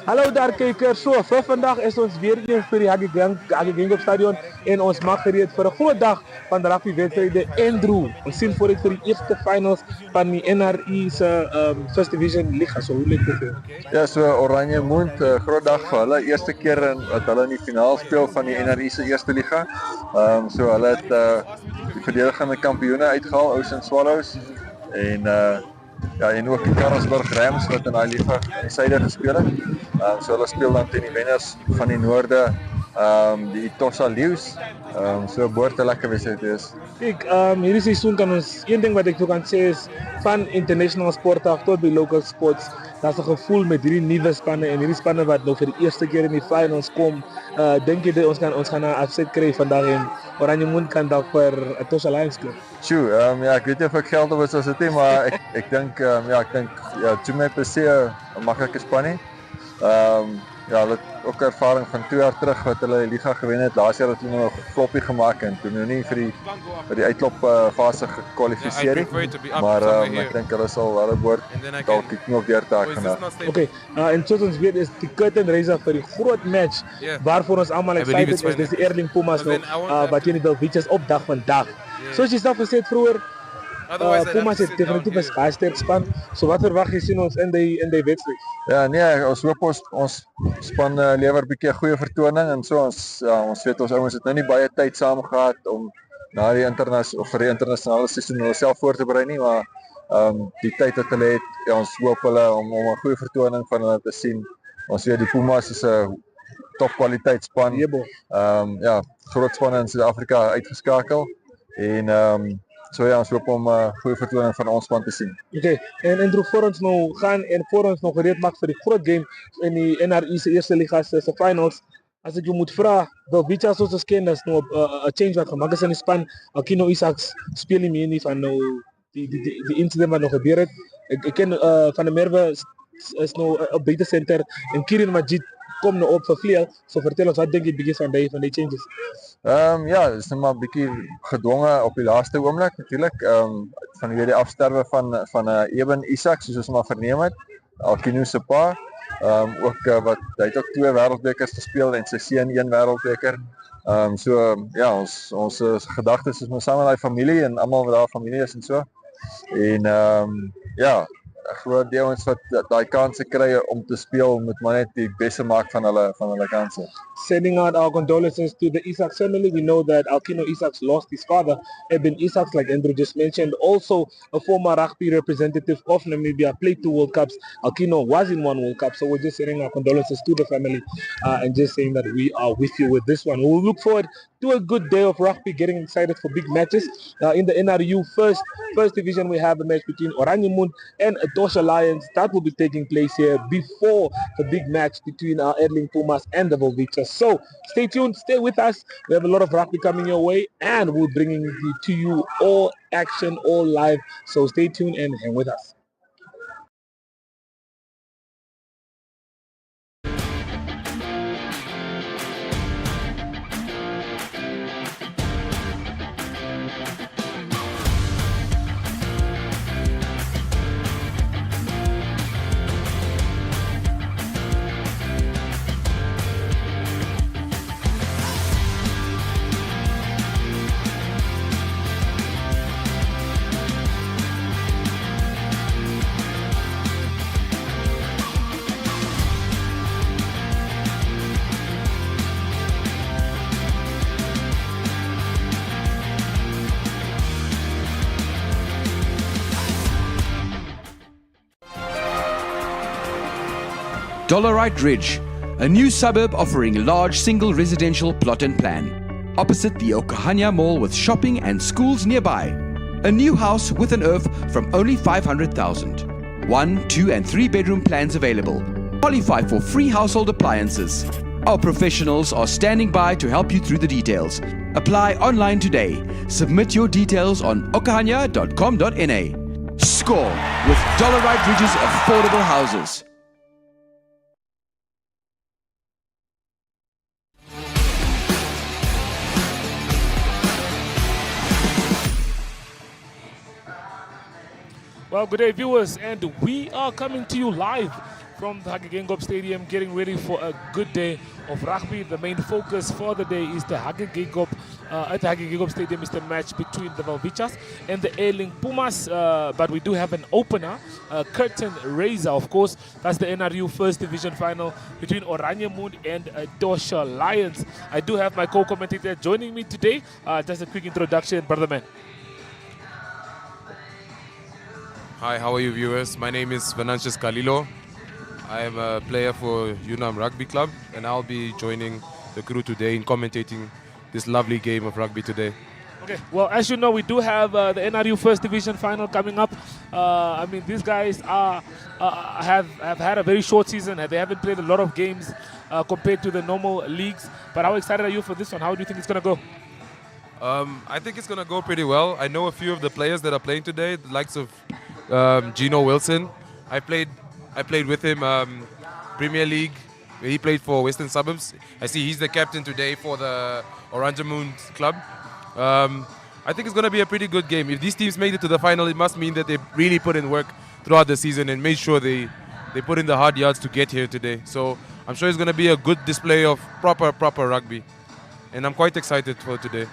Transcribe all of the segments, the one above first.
Hallo daar kijkers, vir vandag is ons weer eens vir die Hagge op stadion en ons maak gereed vir 'n groot dag van de rugby wedstrijden. Andrew, ons sien voor dit vir die eerste finals van die NRI se First Division Liga. So hoe lyk dit vir? Ja, so Oranjemund, groot dag vir hulle, eerste keer wat hulle in die finaal speel van die NRI se eerste liga. So hulle het die verdedigende kampioene uitgehaal, Ocean Swallows en ja, en ook die Karlsburg Rams wat in daai liga in die suide gespeel het. So hulle speel dan teen die wenners van die noorde, die Etosha Leeu's. So behoort 'n lekker wedstryd te wees. Kijk, hierdie seisoen kan ons, één ding wat ek kan sê is, van international sportdag tot by local sports, daar's 'n gevoel met hierdie nuwe spanne en hierdie spanne wat nou vir die eerste keer in die finals kom. Dink jy dat ons gaan 'n afset kry vandag en Oranjemund kan dalk vir Etosha Lions speel? Sjoe, ja, ek weet nie of ek geld op is as dit nie, maar ek dink Tume per se 'n maklike span nie. Ja, hulle het ook ervaring van 2 jaar terug wat hulle die liga gewen het. Laas jaar het hulle nog 'n floppie gemaak en toe nou nie vir die uitklop fase gekwalifiseer nie. Maar ek dink hulle sal hulle behoort dalk die knoop deur te hak vandag. Okay, en soos ons weet is die curtain raiser vir die groot match waarvoor ons almal excited is. Dis die Erling Pumas nou wat teen die Belviches op dag vandag. Soos jy self gesê het vroeër, Pumas het definitief 'n baie sterk span. So wat verwag jy sien ons in die wedstryd? Ja, nee, ons hoop ons span lewer 'n bietjie 'n goeie vertoning en so ons weet ons ouens het nou nie baie tyd saam gehad om na die vir die internasionale seisoen hulle self voor te berei nie, maar die tyd wat hulle het, ja, ons hoop hulle om 'n goeie vertoning van hulle te sien. Ons weet die Pumas is 'n top kwaliteit span. Ja, groot spanne in Suid-Afrika uitgeskakel en so ja, ons hoop om 'n goeie vertoning van ons span te sien. Okay, en Andrew, voor ons nou gaan en voor ons nog gereed maak vir die groot game in die NRI se eerste liga se finals, as ek jou moet vra, Belviches soos ons ken, dis nou 'n change wat gemaak is in die span. Alkino Isaacs speel nie meer nie van nou die incident wat nog gebeur het. Ek ken van der Merwe is nou op beide center en Kirin Majid kom nou op vir vleuel. So vertel ons, wat dink jy bietjie van die changes? Ja, dit is net maar 'n bietjie gedwonge op die laaste oomblik natuurlik. Vanweë die afsterwe van Eben Isak, soos ons maar verneem het, Alkino se pa. Ook wat hy het ook 2 wêreldbekers gespeel en sy seun 1 wêreldbeker. So ja, ons gedagtes is maar saam met daai familie en almal wat daar familie is en so. En ja, ek glo die ouens wat daai kanse kry om te speel moet maar net die beste maak van hulle kanse. Sending out our condolences to the Isaacs family. We know that Alkino Isaacs lost his father, Eben Isaacs, like Andrew just mentioned, also a former rugby representative of Namibia, played 2 World Cups. Alkino was in 1 World Cup, so we're just sending our condolences to the family and just saying that we are with you with this one. We'll look forward to a good day of rugby, getting excited for big matches. In the NRU first division, we have a match between Oranjemund and Etosha Lions. That will be taking place here before the big match between Erling Pumas and the Belviches. So stay tuned, stay with us. We have a lot of rugby coming your way and we're bringing it to you all action, all live. So stay tuned and hang with us. Dollarite Ridge, a new suburb offering large single residential plot and plan. Opposite the Okahanya Mall with shopping and schools nearby. A new house with an earth from only 500,000. 1, 2 and 3 bedroom plans available. Qualify for free household appliances. Our professionals are standing by to help you through the details. Apply online today. Submit your details on okahanya.com.na. Score with Dollarite Ridge's affordable houses. Well, good day, viewers, and we are coming to you live from the Hage Geingob Stadium, getting ready for a good day of rugby. The main focus for the day is the Hage Geingob at the Hage Geingob Stadium is the match between the Velvichas and the Ailing Pumas. But we do have an opener, a curtain raiser, of course. That's the NRU First Division final between Oranjemund and Etosha Lions. I do have my co-commentator joining me today. Just a quick introduction, brother man. Hi, how are you viewers? My name is Venantius Kalilo. I am a player for Unam Rugby Club and I'll be joining the crew today in commentating this lovely game of rugby today. Okay, well, as you know, we do have the NRU First Division final coming up. I mean, these guys have had a very short season. They haven't played a lot of games compared to the normal leagues. But how excited are you for this one? How do you think it's going to go? I think it's going to go pretty well. I know a few of the players that are playing today, the likes of Gino Wilson. I played with him Premier League. He played for Western Suburbs. I see he's the captain today for the Oranjemund club. I think it's going to be a pretty good game. If these teams made it to the final, it must mean that they really put in work throughout the season and made sure they put in the hard yards to get here today. So I'm sure it's going to be a good display of proper rugby. And I'm quite excited for today.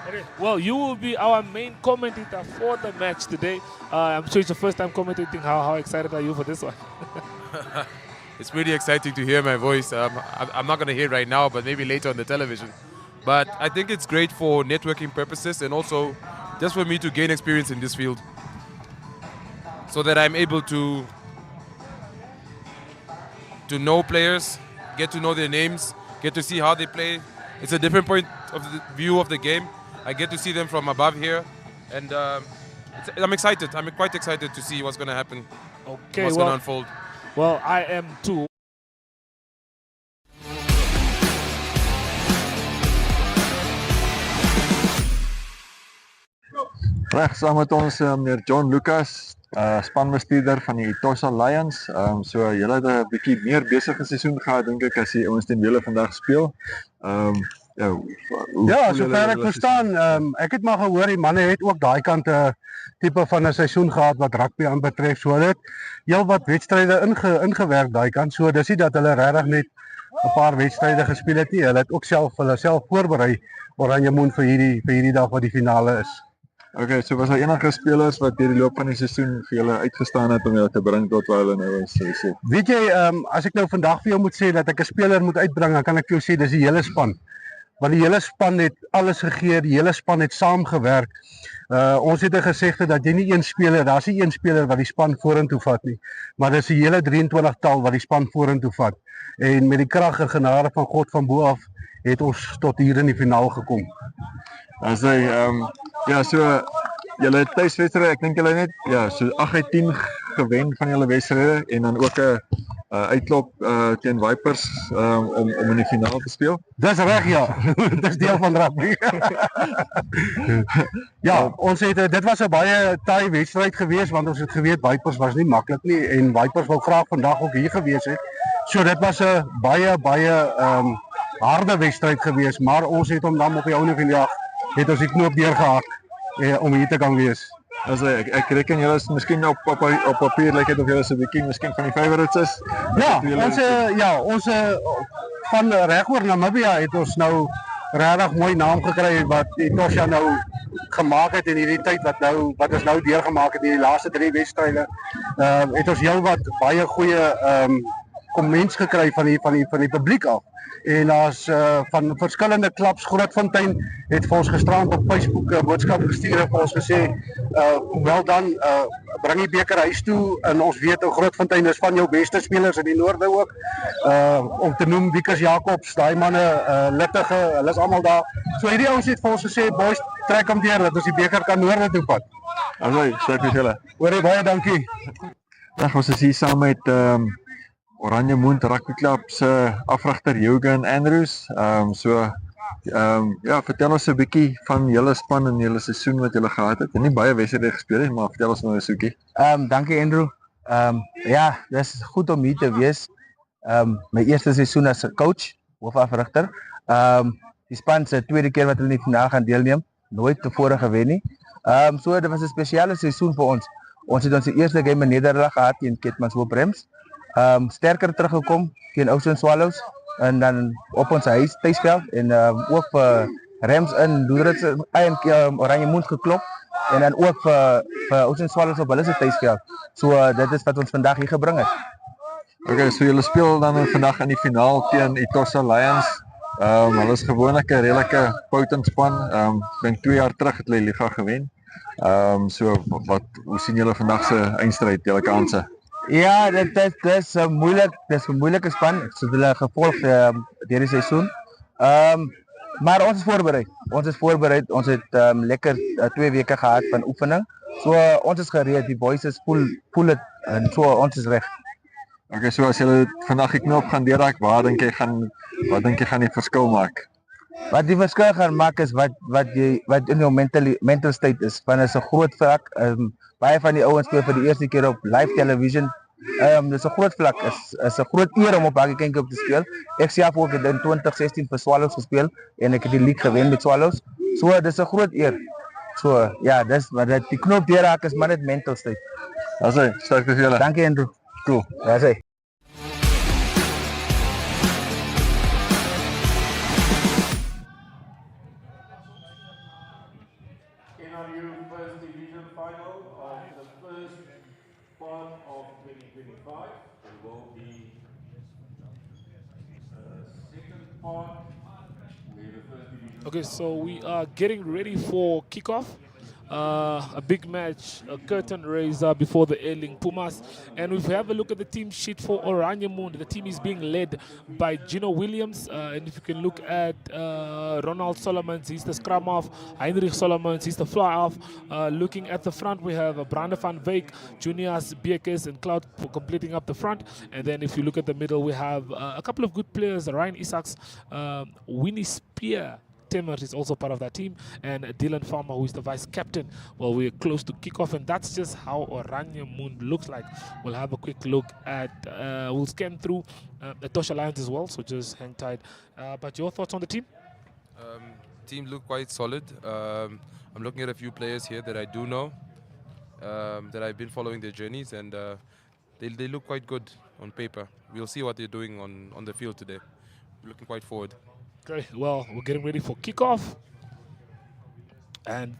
Okay. Well, you will be our main commentator for the match today. I'm sure it's your first time commentating. How excited are you for this one? It's pretty exciting to hear my voice. I'm not going to hear it right now, but maybe later on the television. But I think it's great for networking purposes and also just for me to gain experience in this field so that I'm able to know players, get to know their names, get to see how they play. It's a different point of view of the game. I get to see them from above here, and I'm excited. I'm quite excited to see what's going to happen, what's going to unfold. Well, I am too. Reg, saam met ons meneer John Lucas, spanbestuurder van die Etosha Lions. So julle het 'n bietjie meer besige seisoen gehad dink ek as die ouens teen julle vandag speel. Ja, sover ek verstaan, ek het maar gehoor die manne het ook daai kant 'n tipe van 'n seisoen gehad wat rugby aanbetref. So hulle het heelwat wedstryde ingewerk daai kant. So dis nie dat hulle regtig net 'n paar wedstryde gespeel het nie. Hulle het ook hulle self voorberei Oranjemund vir hierdie dag wat die finale is. Okay, so was daar enige spelers wat deur die loop van die seisoen vir julle uitgestaan het om julle te bring tot waar hulle nou is? Weet jy, as ek nou vandag vir jou moet sê dat ek 'n speler moet uitbring, dan kan ek jou sê dis die hele span. Want die hele span het alles gegee, die hele span het saamgewerk. Ons het 'n gesegde dat jy nie een speler, daar's nie een speler wat die span vorentoe vat nie, maar dis die hele 23-tal wat die span vorentoe vat. En met die krag en genade van God van bo af het ons tot hier in die finaal gekom. As hy ja, so julle tuiswedstryde, ek dink julle net so 8 uit 10 gewen van julle wedstryde en dan ook 'n uitklop teen Vipers om in die finaal te speel. Dis reg, ja. Dis deel van rugby. Ja, ons het dit was 'n baie taai wedstryd geweest want ons het geweet Vipers was nie maklik nie en Vipers wou graag vandag ook hier gewees het. So dit was 'n baie harde wedstryd geweest, maar ons het hom dan op die einde van die dag het ons die knoop deurgehak om hier te kan wees. As ek reken julle is miskien op papier lyk dit of julle 'n bietjie miskien van die favorites is. Ja, ons van regoor Namibia het ons nou regtig mooi naam gekry wat Etosha nou gemaak het in hierdie tyd wat ons nou deurgemaak het in die laaste 3 wedstryde. Het ons heelwat baie goeie comments gekry van die publiek af. En daar's van verskillende klubs. Grootfontein het vir ons gisterand op Facebook 'n boodskap gestuur en vir ons gesê wel dan bring die beker huis toe en ons weet Grootfontein is van jou beste spelers in die noorde ook. Om te noem Wiekers Jacobs, daai manne, Littige, hulle is almal daar. So hierdie ouens het vir ons gesê boys, trek hom deur dat ons die beker kan noorde toe vat. Alhoewel, sê vir julle. Hoorie, baie dankie. Reg, ons is hier saam met Oranjemund Rugby Club se afrigter Jürgen Andrews. Vertel ons 'n bietjie van julle span en julle seisoen wat julle gehad het. En nie baie wedstryde gespeel het, maar vertel ons nou 'n soekie. Dankie Andrew. Ja, dis goed om hier te wees. My eerste seisoen as 'n coach, hoofafrigter. Die span se tweede keer wat hulle in die finaal gaan deelneem, nooit tevore gewen nie. So dit was 'n spesiale seisoen vir ons. Ons het ons eerste game in Nederland gehad teen Ketmanshoop Brems. sterker teruggekom teen Ocean Swallows en dan op ons thuisveld en ook vir Rams in Lourdes Oranjemund geklop en dan ook vir Ocean Swallows op hulle se thuisveld. So dit is wat ons vandag hier gebring het. Okay, so julle speel dan vandag in die finaal teen Etosha Lions. Hulle is gewoonlik 'n redelike potent span. Dink 2 jaar terug het hulle die liga gewen. So hoe sien julle vandag se eindstryd, julle kanse? Ja, dit is een moeilike span. Ek het hulle gevolg deur die seisoen. Maar ons is voorbereid. Ons het lekker 2 weke gehad van oefening. So ons is gereed. Die boys is voel dit en so ons is reg. Okay, so as julle vandag die knop gaan deurraak, wat dink jy gaan die verskil maak? Wat die verskil gaan maak is wat in jou mental state is. Want is 'n groot vlak. Baie van die ouens speel vir die eerste keer op live television. Dis 'n groot vlak. Is 'n groot eer om op Rugby Kickoff te speel. Ek self ook het in 2016 vir Swallows gespeel en ek het die league gewen met Swallows. So dis 'n groot eer. So ja, maar die knop deurraak is maar net mental state. Dis hy, sterkte vir julle. Dankie Andrew. Cool. Dis hy. In our new first division final of the first part of 2025, there will be second part where the first division. Okay, so we are getting ready for kickoff. A big match, a curtain raiser before the Ailing Pumas. And if we have a look at the team sheet for Oranjemund, the team is being led by Gino Williams. And if you can look at Ronald Solomons, he's the scrum off. Heinrich Solomons, he's the fly off. Looking at the front, we have Brande van Wyk, Junias Biekes, and Cloud for completing up the front. And then if you look at the middle, we have a couple of good players, Ryan Isaacs, Winnie Spear, Timmer is also part of that team, and Dylan Farmer, who is the vice captain. Well, we're close to kickoff, and that's just how Oranjemund looks like. We'll have a quick look at, we'll scan through Etosha Lions as well, so just hang tight. But your thoughts on the team? Team look quite solid. I'm looking at a few players here that I do know, that I've been following their journeys, and they look quite good on paper. We'll see what they're doing on the field today. We're looking quite forward. Okay, well, we're getting ready for kickoff, and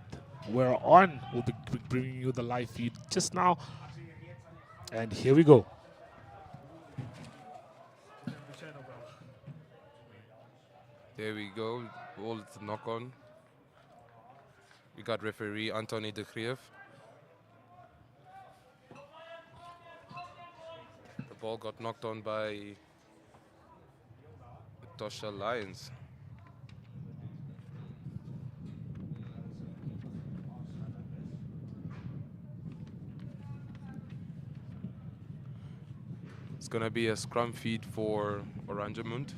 we're on. We'll be bringing you the live feed just now, and here we go. There we go. Ball to knock on. We got referee Anthony de Grieff. The ball got knocked on by Etosha Lions. It's going to be a scrum feed for Oranjemund.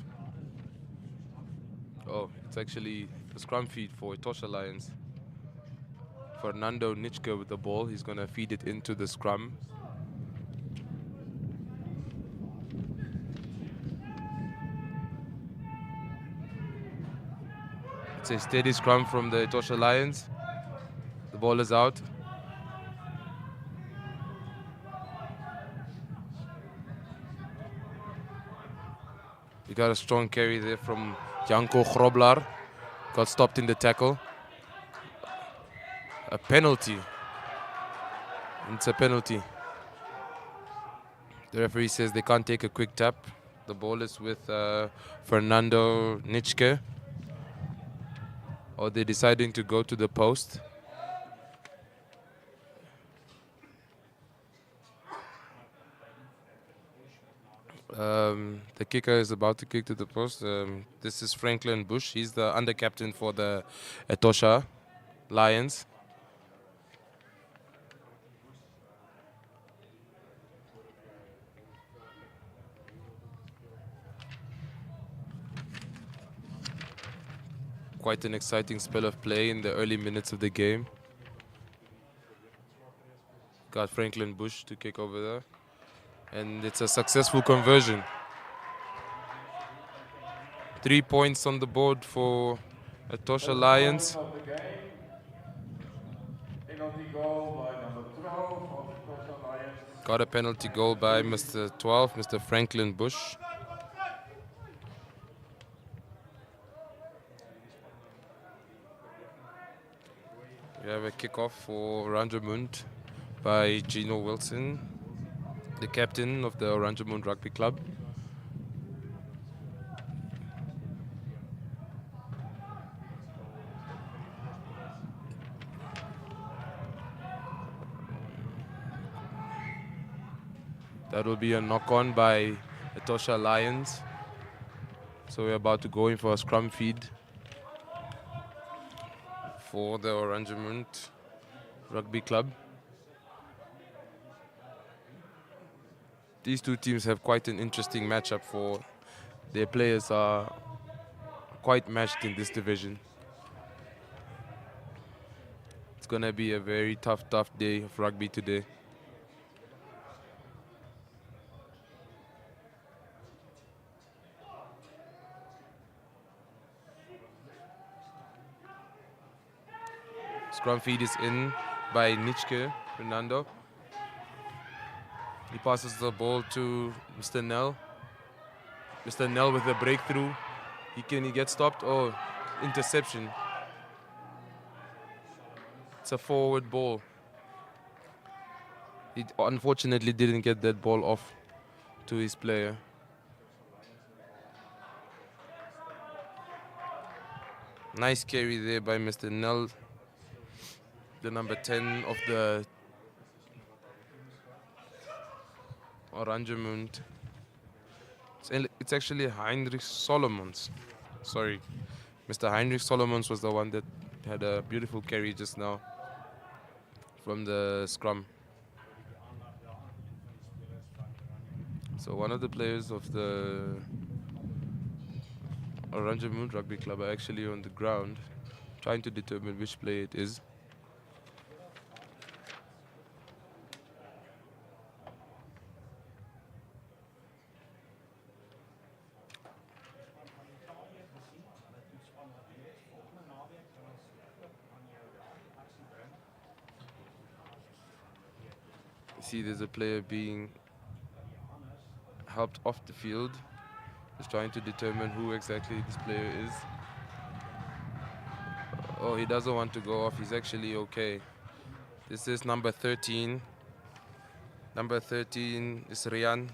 Oh, it's actually a scrum feed for Etosha Lions. Fernando Nitschke with the ball. He's going to feed it into the scrum. It's a steady scrum from the Etosha Lions. The ball is out. We got a strong carry there from Janko Groblar. Got stopped in the tackle. A penalty. It's a penalty. The referee says they can't take a quick tap. The ball is with Fernando Nitschke. Or they're deciding to go to the post. The kicker is about to kick to the post. This is Franklin Bush. He's the under-captain for the Etosha Lions. Quite an exciting spell of play in the early minutes of the game. Got Franklin Bush to kick over there. And it's a successful conversion. 3 points on the board for Etosha Lions. Got a penalty goal by Mr. 12, Mr. Franklin Bush. We have a kickoff for Oranjemund by Gino Wilson, the captain of the Oranjemund Rugby Club. That will be a knock-on by Etosha Lions. So we're about to go in for a scrum feed for the Oranjemund Rugby Club. These two teams have quite an interesting matchup, for their players are quite matched in this division. It's going to be a very tough day of rugby today. Scrum feed is in by Nitschke, Fernando. He passes the ball to Mr. Nell. Mr. Nell with a breakthrough. Can he get stopped? Oh, interception. It's a forward ball. He unfortunately didn't get that ball off to his player. Nice carry there by Mr. Nell, the number 10 of the Oranjemund. It's actually Heinrich Solomons. Sorry, Mr. Heinrich Solomons was the one that had a beautiful carry just now from the scrum. So one of the players of the Oranjemund Rugby Club are actually on the ground trying to determine which player it is. See, there's a player being helped off the field. Just trying to determine who exactly this player is. Oh, he doesn't want to go off. He's actually okay. This is number 13. Number 13 is Rian.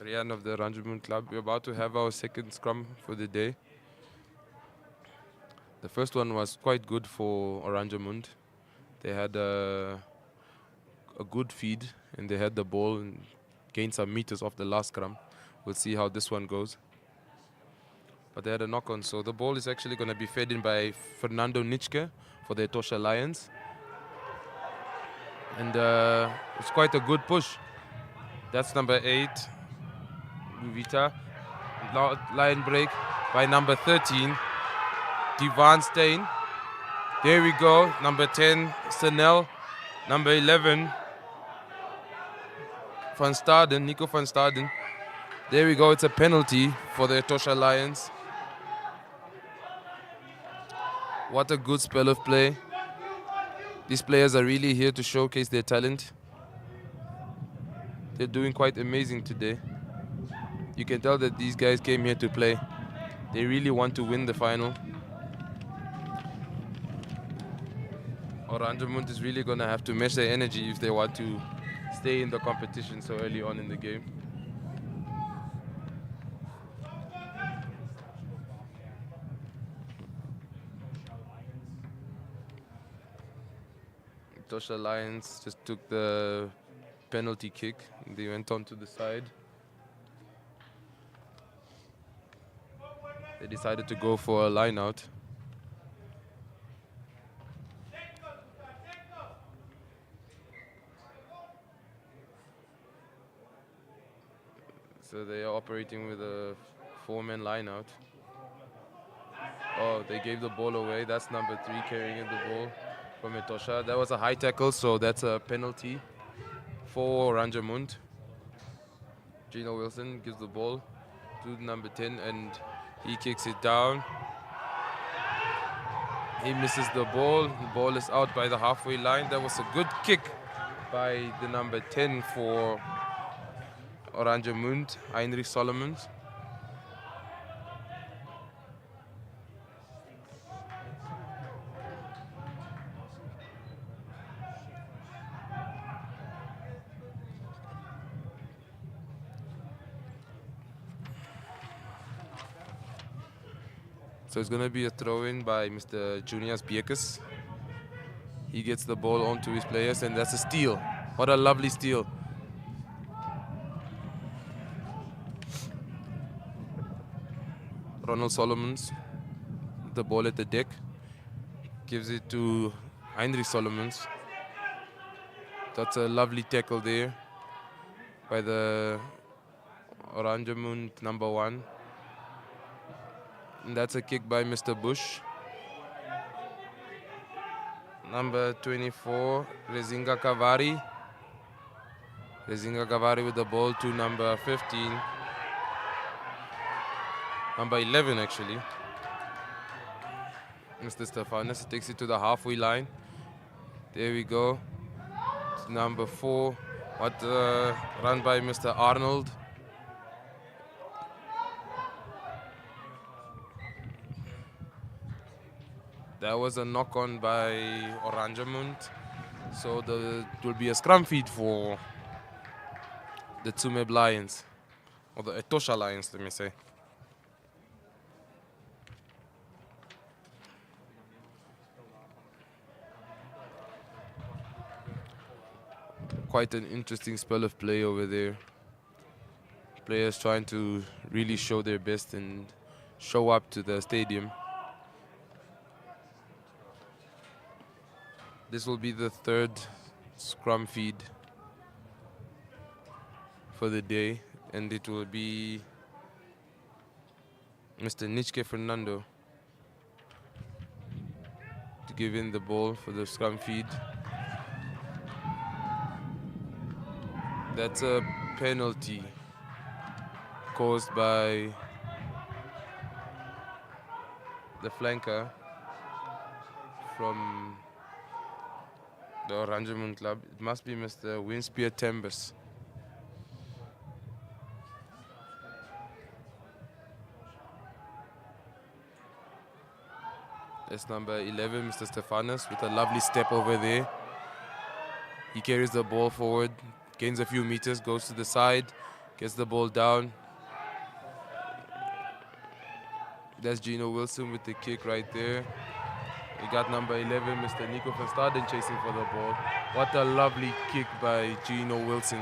Rian of the Oranjemund Club. We're about to have our second scrum for the day. The first one was quite good for Oranjemund. They had a good feed and they had the ball and gained some meters off the last scrum. We'll see how this one goes. But they had a knock-on, so the ball is actually going to be fed in by Fernando Nitschke for the Etosha Lions. And it's quite a good push. That's number 8, Vita. Line break by number 13, Divan Stein. There we go, number 10, Senel. Number 11, Van Staden, Nico Van Staden. There we go, it's a penalty for the Etosha Lions. What a good spell of play. These players are really here to showcase their talent. They're doing quite amazing today. You can tell that these guys came here to play. They really want to win the final. Oranjemund is really going to have to match their energy if they want to stay in the competition so early on in the game. Etosha Lions just took the penalty kick and they went on to the side. They decided to go for a line out. So they are operating with a 4-man line out. Oh, they gave the ball away. That's number 3 carrying the ball from Etosha. That was a high tackle, so that's a penalty for Oranjemund. Gino Wilson gives the ball to number 10 and he kicks it down. He misses the ball. The ball is out by the halfway line. That was a good kick by the number 10 for Oranjemund, Heinrich Solomons. So it's going to be a throw-in by Mr. Junius Biekus. He gets the ball onto his players, and that's a steal. What a lovely steal. Ronald Solomons, the ball at the deck, gives it to Heinrich Solomons. That's a lovely tackle there by the Oranjemund number 1. And that's a kick by Mr. Bush. Number 24, Rezinga Kavari. Rezinga Kavari with the ball to number 15. Number 11, actually. Mr. Stefanis takes it to the halfway line. There we go. It's number 4. What run by Mr. Arnold. That was a knock-on by Oranjemund. So it will be a scrum feed for the Tsumeb Lions. Or the Etosha Lions, let me say. Quite an interesting spell of play over there. Players trying to really show their best and show up to the stadium. This will be the 3rd scrum feed for the day, and it will be Mr. Nichke Fernando to give in the ball for the scrum feed. That's a penalty caused by the flanker from the Oranjemund club. It must be Mr. Winspear Tembus. That's number 11, Mr. Stefanis, with a lovely step over there. He carries the ball forward, gains a few meters, goes to the side, gets the ball down. That's Gino Wilson with the kick right there. We got number 11, Mr. Nico van Staden chasing for the ball. What a lovely kick by Gino Wilson.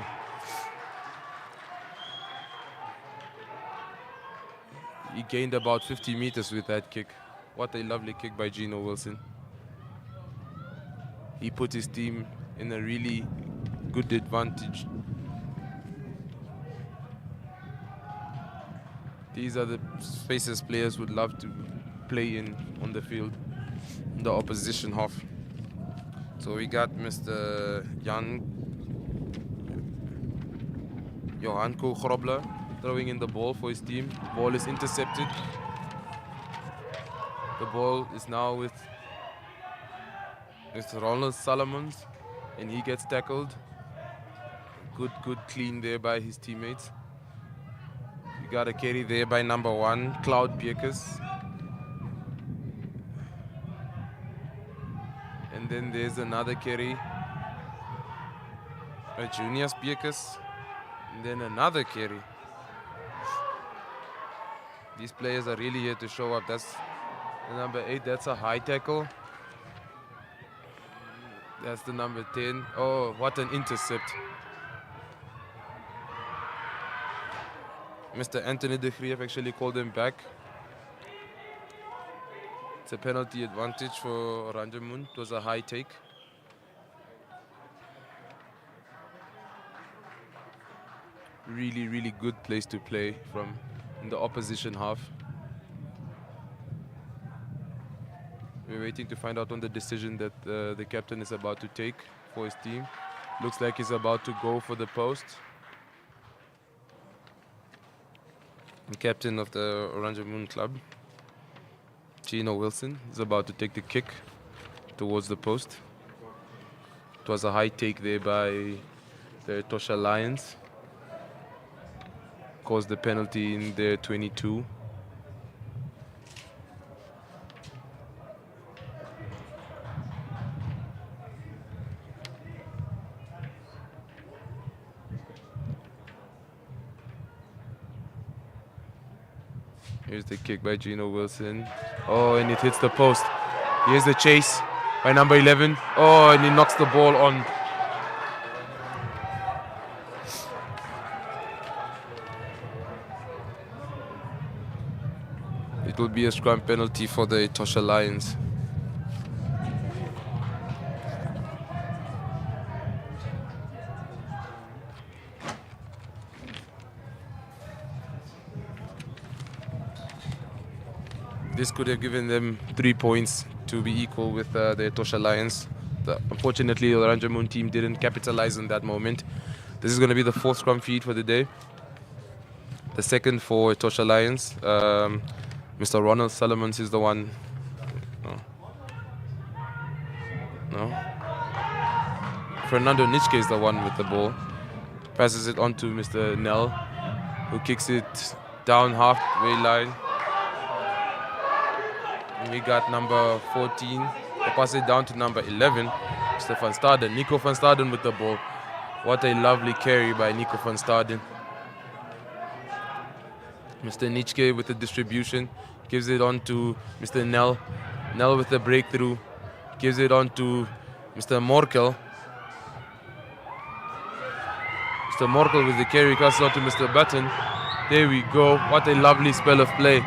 He gained about 50 meters with that kick. What a lovely kick by Gino Wilson. He put his team in a really good advantage. These are the spaces players would love to play in on the field, in the opposition half. So we got Mr. Johanko Grobler throwing in the ball for his team. The ball is intercepted. The ball is now with Ronald Solomons, and he gets tackled. Good clean there by his teammates. We got a carry there by number 1, Cloud Biekus. And then there's another carry by Junius Biekus. And then another carry. These players are really here to show up. That's the number 8, that's a high tackle. That's the number 10. Oh, what an intercept. Mr. Anthony de Grief actually called him back. It's a penalty advantage for Oranjemund. It was a high take. Really good place to play from in the opposition half. We're waiting to find out on the decision that the captain is about to take for his team. Looks like he's about to go for the post. The captain of the Oranjemund club, Gino Wilson, is about to take the kick towards the post. It was a high take there by the Etosha Lions. Caused the penalty in their 22. Here's the kick by Gino Wilson. Oh, and it hits the post. Here's the chase by number 11. Oh, and he knocks the ball on. It will be a scrum penalty for the Etosha Lions. This could have given them 3 points to be equal with the Etosha Lions. Unfortunately, the Oranjemund team didn't capitalize on that moment. This is going to be the 4th scrum feed for the day. The 2nd for Etosha Lions. Mr. Ronald Solomons is the one. No. Fernando Nitschke is the one with the ball. Passes it on to Mr. Nell, who kicks it down halfway line. We got number 14. They pass it down to number 11, Mr. van Staden. Nico van Staden with the ball. What a lovely carry by Nico van Staden. Mr. Nitschke with the distribution. Gives it on to Mr. Nell. Nell with the breakthrough. Gives it on to Mr. Morkel. Mr. Morkel with the carry. Passes on to Mr. Button. There we go. What a lovely spell of play.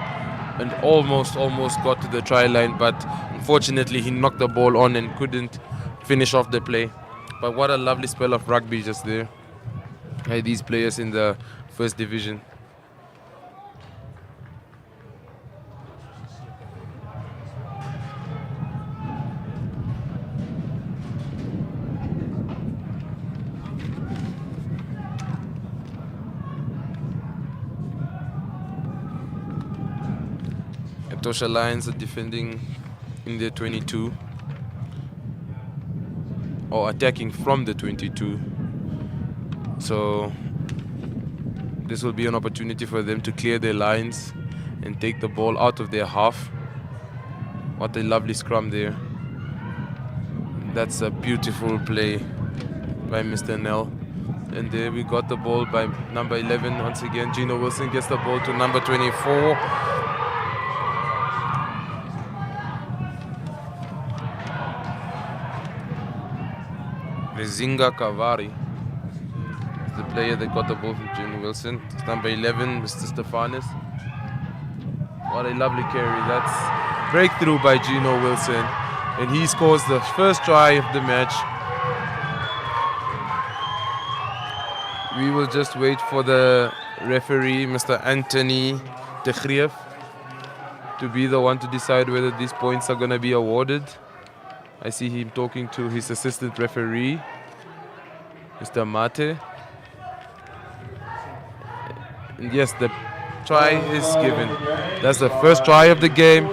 And almost got to the try line, but unfortunately he knocked the ball on and couldn't finish off the play. But what a lovely spell of rugby just there by these players in the 1st division. Etosha Lions are defending in the 22, or attacking from the 22. So this will be an opportunity for them to clear their lines and take the ball out of their half. What a lovely scrum there. That's a beautiful play by Mr. Nell. And there we got the ball by number 11 once again. Gino Wilson gets the ball to number 24. Rezinga Kavari, the player that got the ball from Gino Wilson. It's number 11, Mr. Stefanis. What a lovely carry. That's breakthrough by Gino Wilson. And he scores the 1st try of the match. We will just wait for the referee, Mr. Anthony de Grief, to be the one to decide whether these points are going to be awarded. I see him talking to his assistant referee, Mr. Mate. And yes, the try is given. That's the 1st try of the game.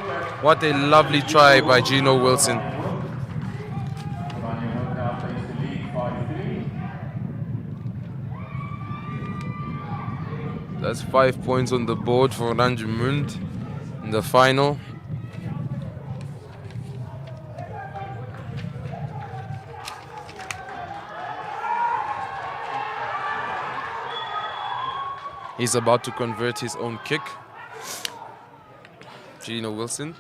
What a lovely try by Gino Wilson. That's 5 points on the board for Oranjemund in the final. He's about to convert his own kick. Gino Wilson.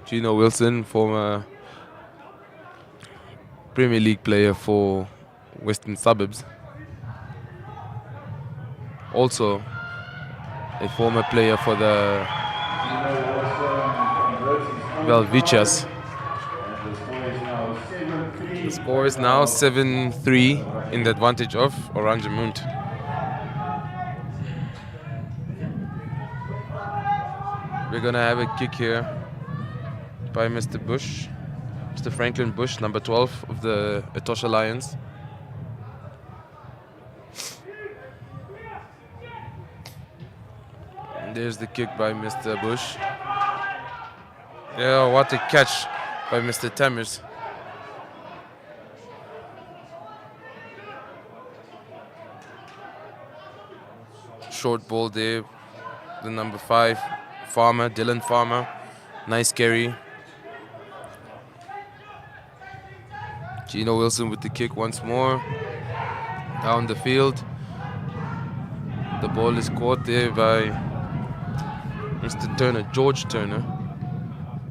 Gino Wilson, former Premier League player for Western Suburbs. Also a former player for the Velvichas. The score is now 7-3 in the advantage of Oranjemund. We're gonna have a kick here by Mr. Bush, Mr. Franklin Bush, number 12 of the Etosha Lions. There's the kick by Mr. Bush. Yeah, what a catch by Mr. Tamers. Short ball there. The number 5, Farmer, Dylan Farmer. Nice carry. Gino Wilson with the kick once more. Down the field. The ball is caught there by Mr. Turner, George Turner.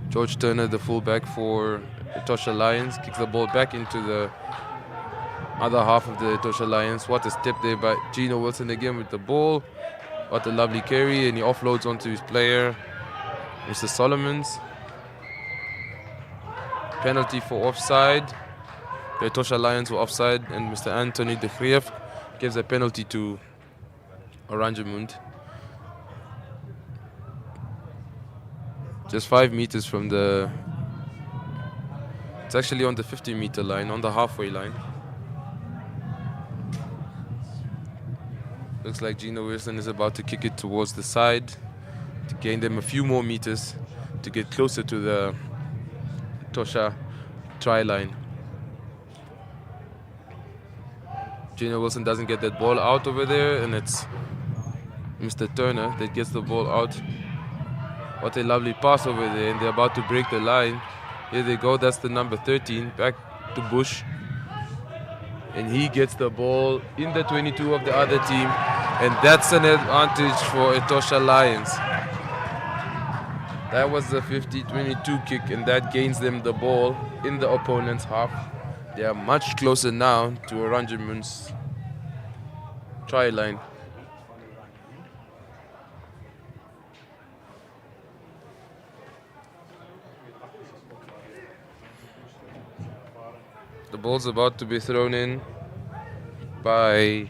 George Turner, the fullback for Etosha Lions, kicks the ball back into the other half of the Etosha Lions. What a step there by Gino Wilson again with the ball. What a lovely carry, and he offloads onto his player, Mr. Solomons. Penalty for offside. The Etosha Lions were offside, and Mr. Anthony de Greef gives a penalty to Oranjemund. Just 5 meters from the... It's actually on the 50-meter line, on the halfway line. Looks like Gino Wilson is about to kick it towards the side to gain them a few more meters to get closer to the Etosha try line. Gino Wilson doesn't get that ball out over there, and it's Mr. Turner that gets the ball out. What a lovely pass over there, and they're about to break the line. Here they go, that's the number 13, back to Bush. And he gets the ball in the 22 of the other team, and that's an advantage for Etosha Lions. That was the 50-22 kick, and that gains them the ball in the opponent's half. They are much closer now to Oranjemund's try line. The ball's about to be thrown in by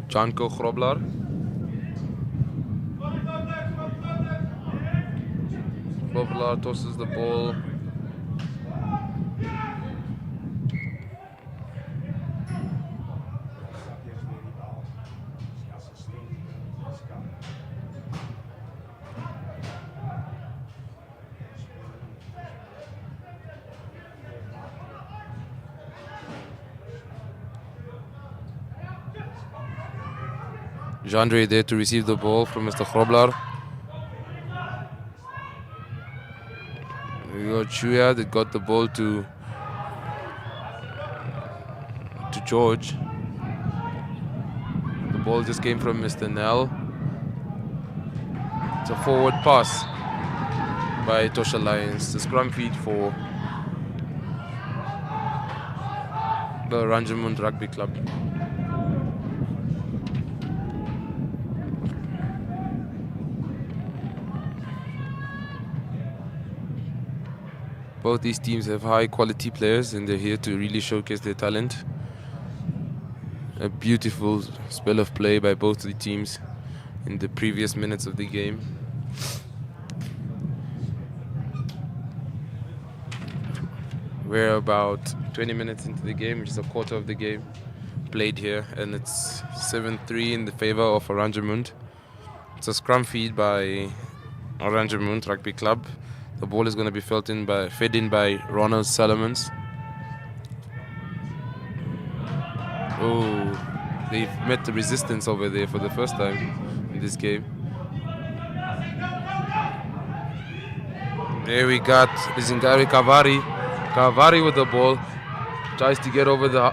Janko Groblar. Groblar tosses the ball. Jandre there to receive the ball from Mr. Groblar. We got Chuya that got the ball to George. The ball just came from Mr. Nell. It's a forward pass by Etosha Lions. The scrum feed for the Oranjemund Rugby Club. Both these teams have high quality players, and they're here to really showcase their talent. A beautiful spell of play by both the teams in the previous minutes of the game. We're about 20 minutes into the game, which is a quarter of the game played here, and it's 7-3 in the favor of Oranjemund. It's a scrum feed by Oranjemund Rugby Club. The ball is going to be fed in by Ronald Solomons. Oh, they've met the resistance over there for the first time in this game. There we got Zingari Kavari. Kavari with the ball. Tries to get over the...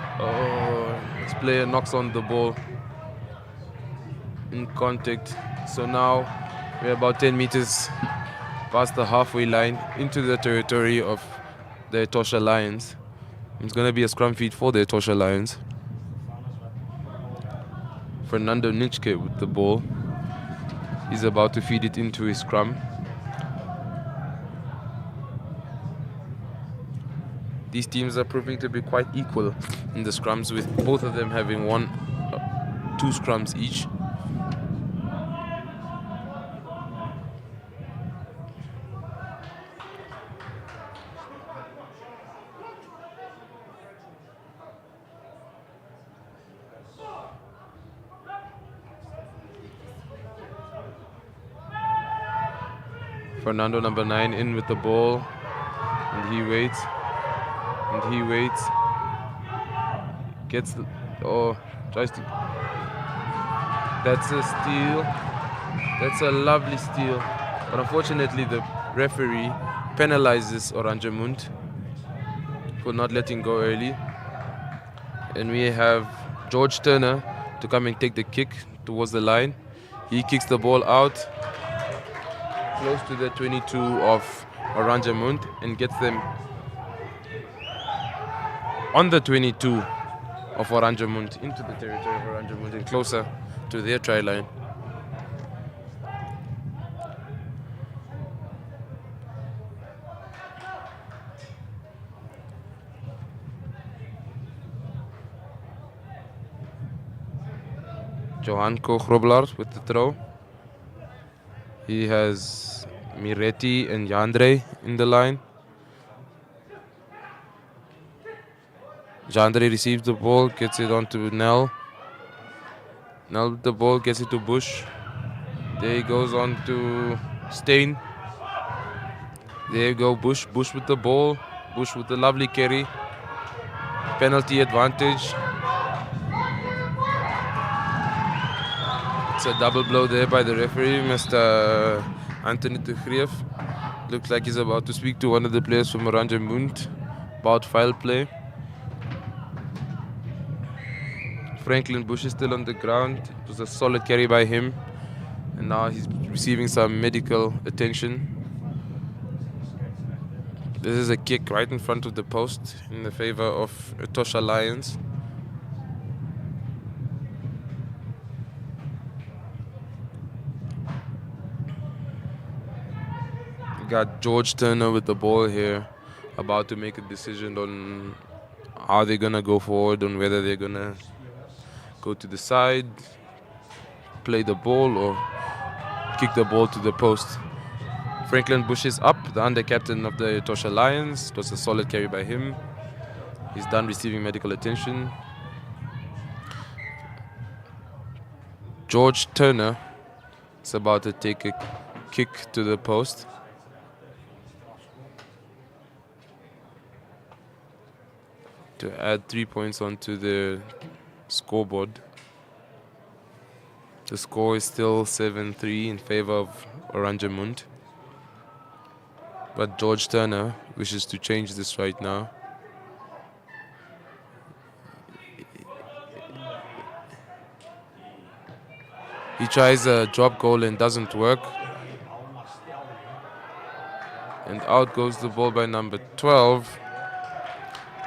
This player knocks on the ball in contact. So now we're about 10 meters past the halfway line into the territory of the Etosha Lions. It's going to be a scrum feed for the Etosha Lions. Fernando Nitschke with the ball. He's about to feed it into his scrum. These teams are proving to be quite equal in the scrums, with both of them having two scrums each. Fernando, number 9, in with the ball. And he waits. And he waits. Gets the... Oh, tries to... That's a steal. That's a lovely steal. But unfortunately, the referee penalizes Oranjemund for not letting go early. And we have George Turner to come and take the kick towards the line. He kicks the ball out close to the 22 of Oranjemund and gets them on the 22 of Oranjemund into the territory of Oranjemund and closer to their try line. Johanko Groblar with the throw. He has Miretti and Jandre in the line. Jandre receives the ball, gets it onto Nell. Nell with the ball, gets it to Bush. There he goes on to Stein. There you go, Bush. Bush with the ball. Bush with the lovely carry. Penalty advantage. It's a double blow there by the referee, Mr. Anthony de Greef. Looks like he's about to speak to one of the players from Oranjemund about foul play. Franklin Bush is still on the ground. It was a solid carry by him. And now he's receiving some medical attention. This is a kick right in front of the post in the favor of Etosha Lions. Got George Turner with the ball here, about to make a decision on how they're gonna go forward, on whether they're gonna go to the side, play the ball, or kick the ball to the post. Franklin Bush is up, the under-captain of the Etosha Lions. It was a solid carry by him. He's done receiving medical attention. George Turner is about to take a kick to the post. To add 3 points onto the scoreboard. The score is still 7-3 in favor of Oranjemund. But George Turner wishes to change this right now. He tries a drop goal and doesn't work. And out goes the ball by number 12.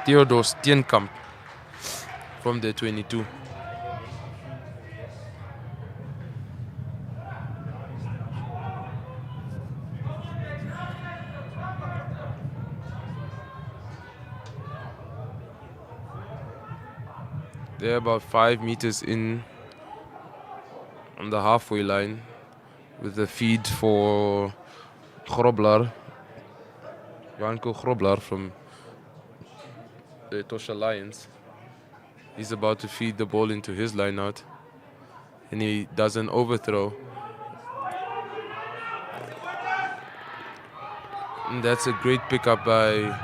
Theodor Steenkamp from the 22. They're about 5 meters in on the halfway line with the feed for Groblar, Janko Groblar from the Etosha Lions. He's about to feed the ball into his line out, and he does an overthrow. And that's a great pickup by...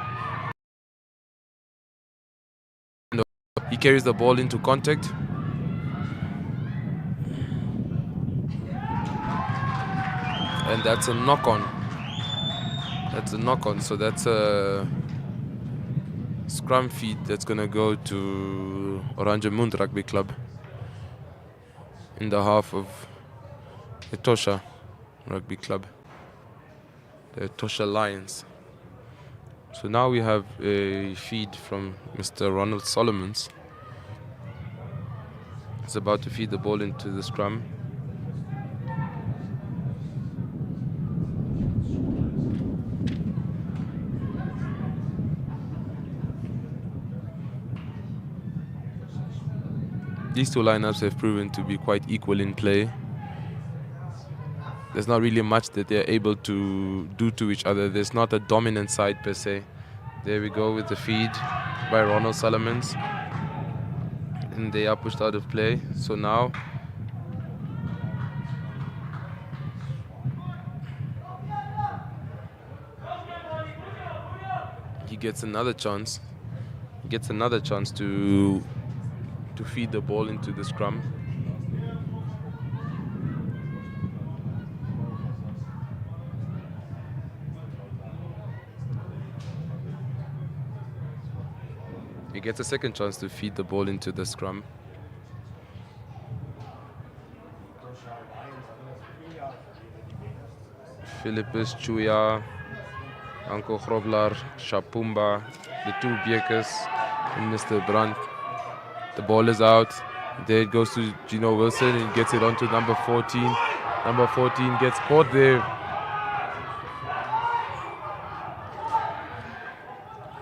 He carries the ball into contact. And that's a knock-on. That's a knock-on, so that's a scrum feed that's going to go to Oranjemund Rugby Club in the half of Etosha Rugby Club, the Etosha Lions. So now we have a feed from Mr. Ronald Solomons. He's about to feed the ball into the scrum. These two lineups have proven to be quite equal in play. There's not really much that they're able to do to each other. There's not a dominant side per se. There we go with the feed by Ronald Solomons. And they are pushed out of play. So now he gets another chance. He gets another chance to feed the ball into the scrum. He gets a second chance to feed the ball into the scrum. Philippus, Chuya, Anko Groblar, Shapumba, the two Bekers, and Mr. Brandt. The ball is out. There it goes to Gino Wilson and gets it onto number 14. Number 14 gets caught there.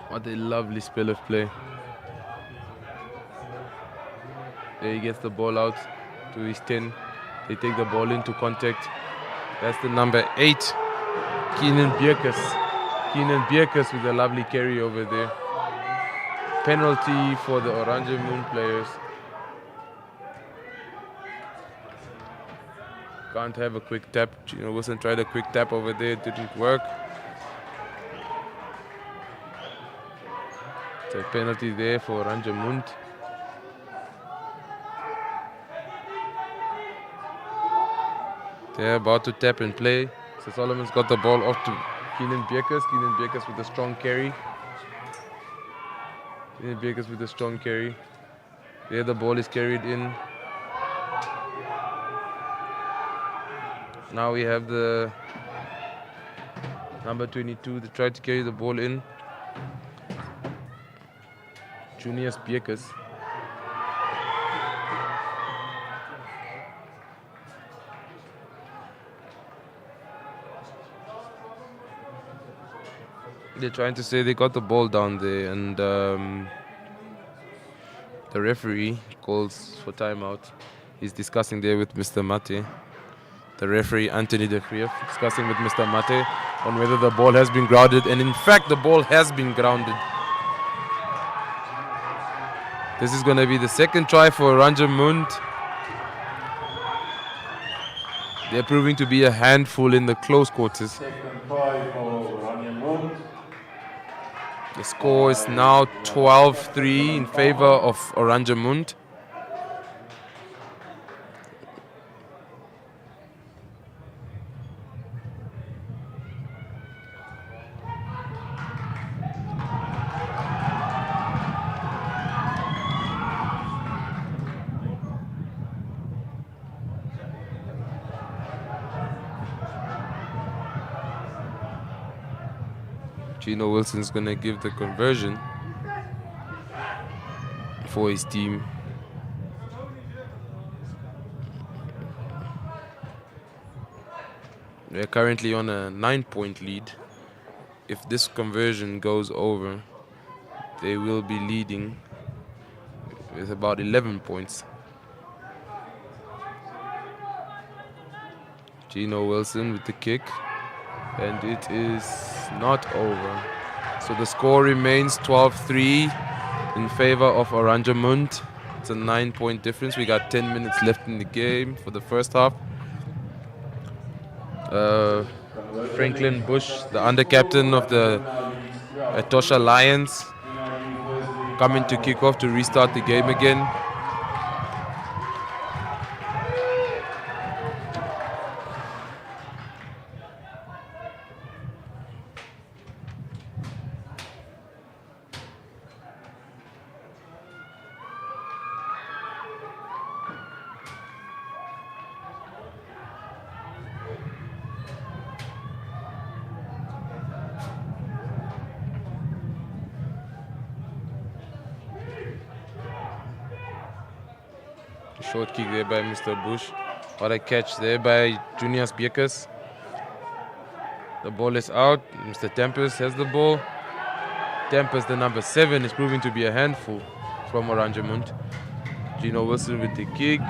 What a lovely spell of play. There he gets the ball out to his 10. They take the ball into contact. That's the number 8, Keenan Bekers. Keenan Bekers with a lovely carry over there. Penalty for the Oranjemund players. Can't have a quick tap. Gino Wilson tried a quick tap over there, it didn't work. It's a penalty there for Oranjemund. They're about to tap and play. So Solomon's got the ball off to Keenan Bekers. Keenan Bekers with a strong carry. Keenan Bekers with a strong carry. There the ball is carried in. Now we have the number 22 that tried to carry the ball in. Junius Bekers. They're trying to say they got the ball down there, and the referee calls for timeout. He's discussing there with Mr. Mate. The referee, Anthony de Grief, discussing with Mr. Mate on whether the ball has been grounded, and in fact the ball has been grounded. This is going to be the second try for Oranjemund. They're proving to be a handful in the close quarters. Second try for Oranjemund. The score is now 12-3 in favor of Oranjemund. Gino Wilson's going to give the conversion for his team. They're currently on a 9-point lead. If this conversion goes over, they will be leading with about 11 points. Gino Wilson with the kick. And it is not over. So the score remains 12-3 in favor of Oranjemund. It's a 9-point difference. We got 10 minutes left in the game for the first half. Franklin Bush, the under-captain of the Etosha Lions, coming to kick off to restart the game again. Short kick there by Mr. Bush. What a catch there by Junius Bekers. The ball is out. Mr. Tempest has the ball. Tempest, the number 7, is proving to be a handful from Oranjemund. Gino Wilson with the kick.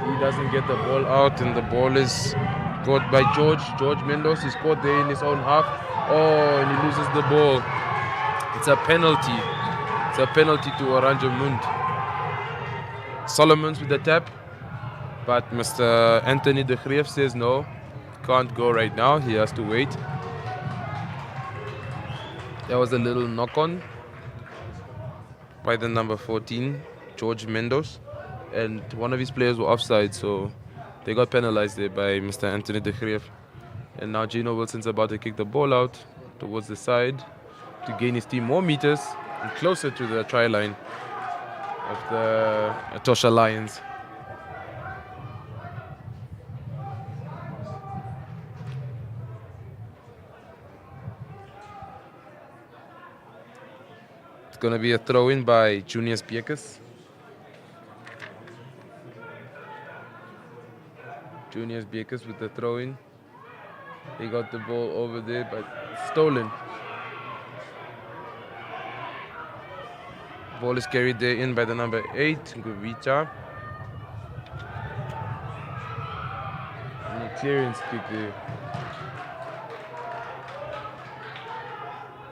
He doesn't get the ball out, and the ball is caught by George. George Mendos is caught there in his own half. Oh, and he loses the ball. It's a penalty. It's a penalty to Oranjemund. Solomons with the tap, but Mr. Anthony de Grief says no, can't go right now, he has to wait. There was a little knock-on by the number 14, George Mendos, and one of his players were offside, so they got penalized there by Mr. Anthony de Greef. And now Gino Wilson's about to kick the ball out towards the side to gain his team more meters and closer to the try line of the Etosha Lions. It's going to be a throw-in by Junius Biekus. Junius Biekus with the throw-in. He got the ball over there, but stolen. Ball is carried there in by the number 8, Guvita. And a clearance kick there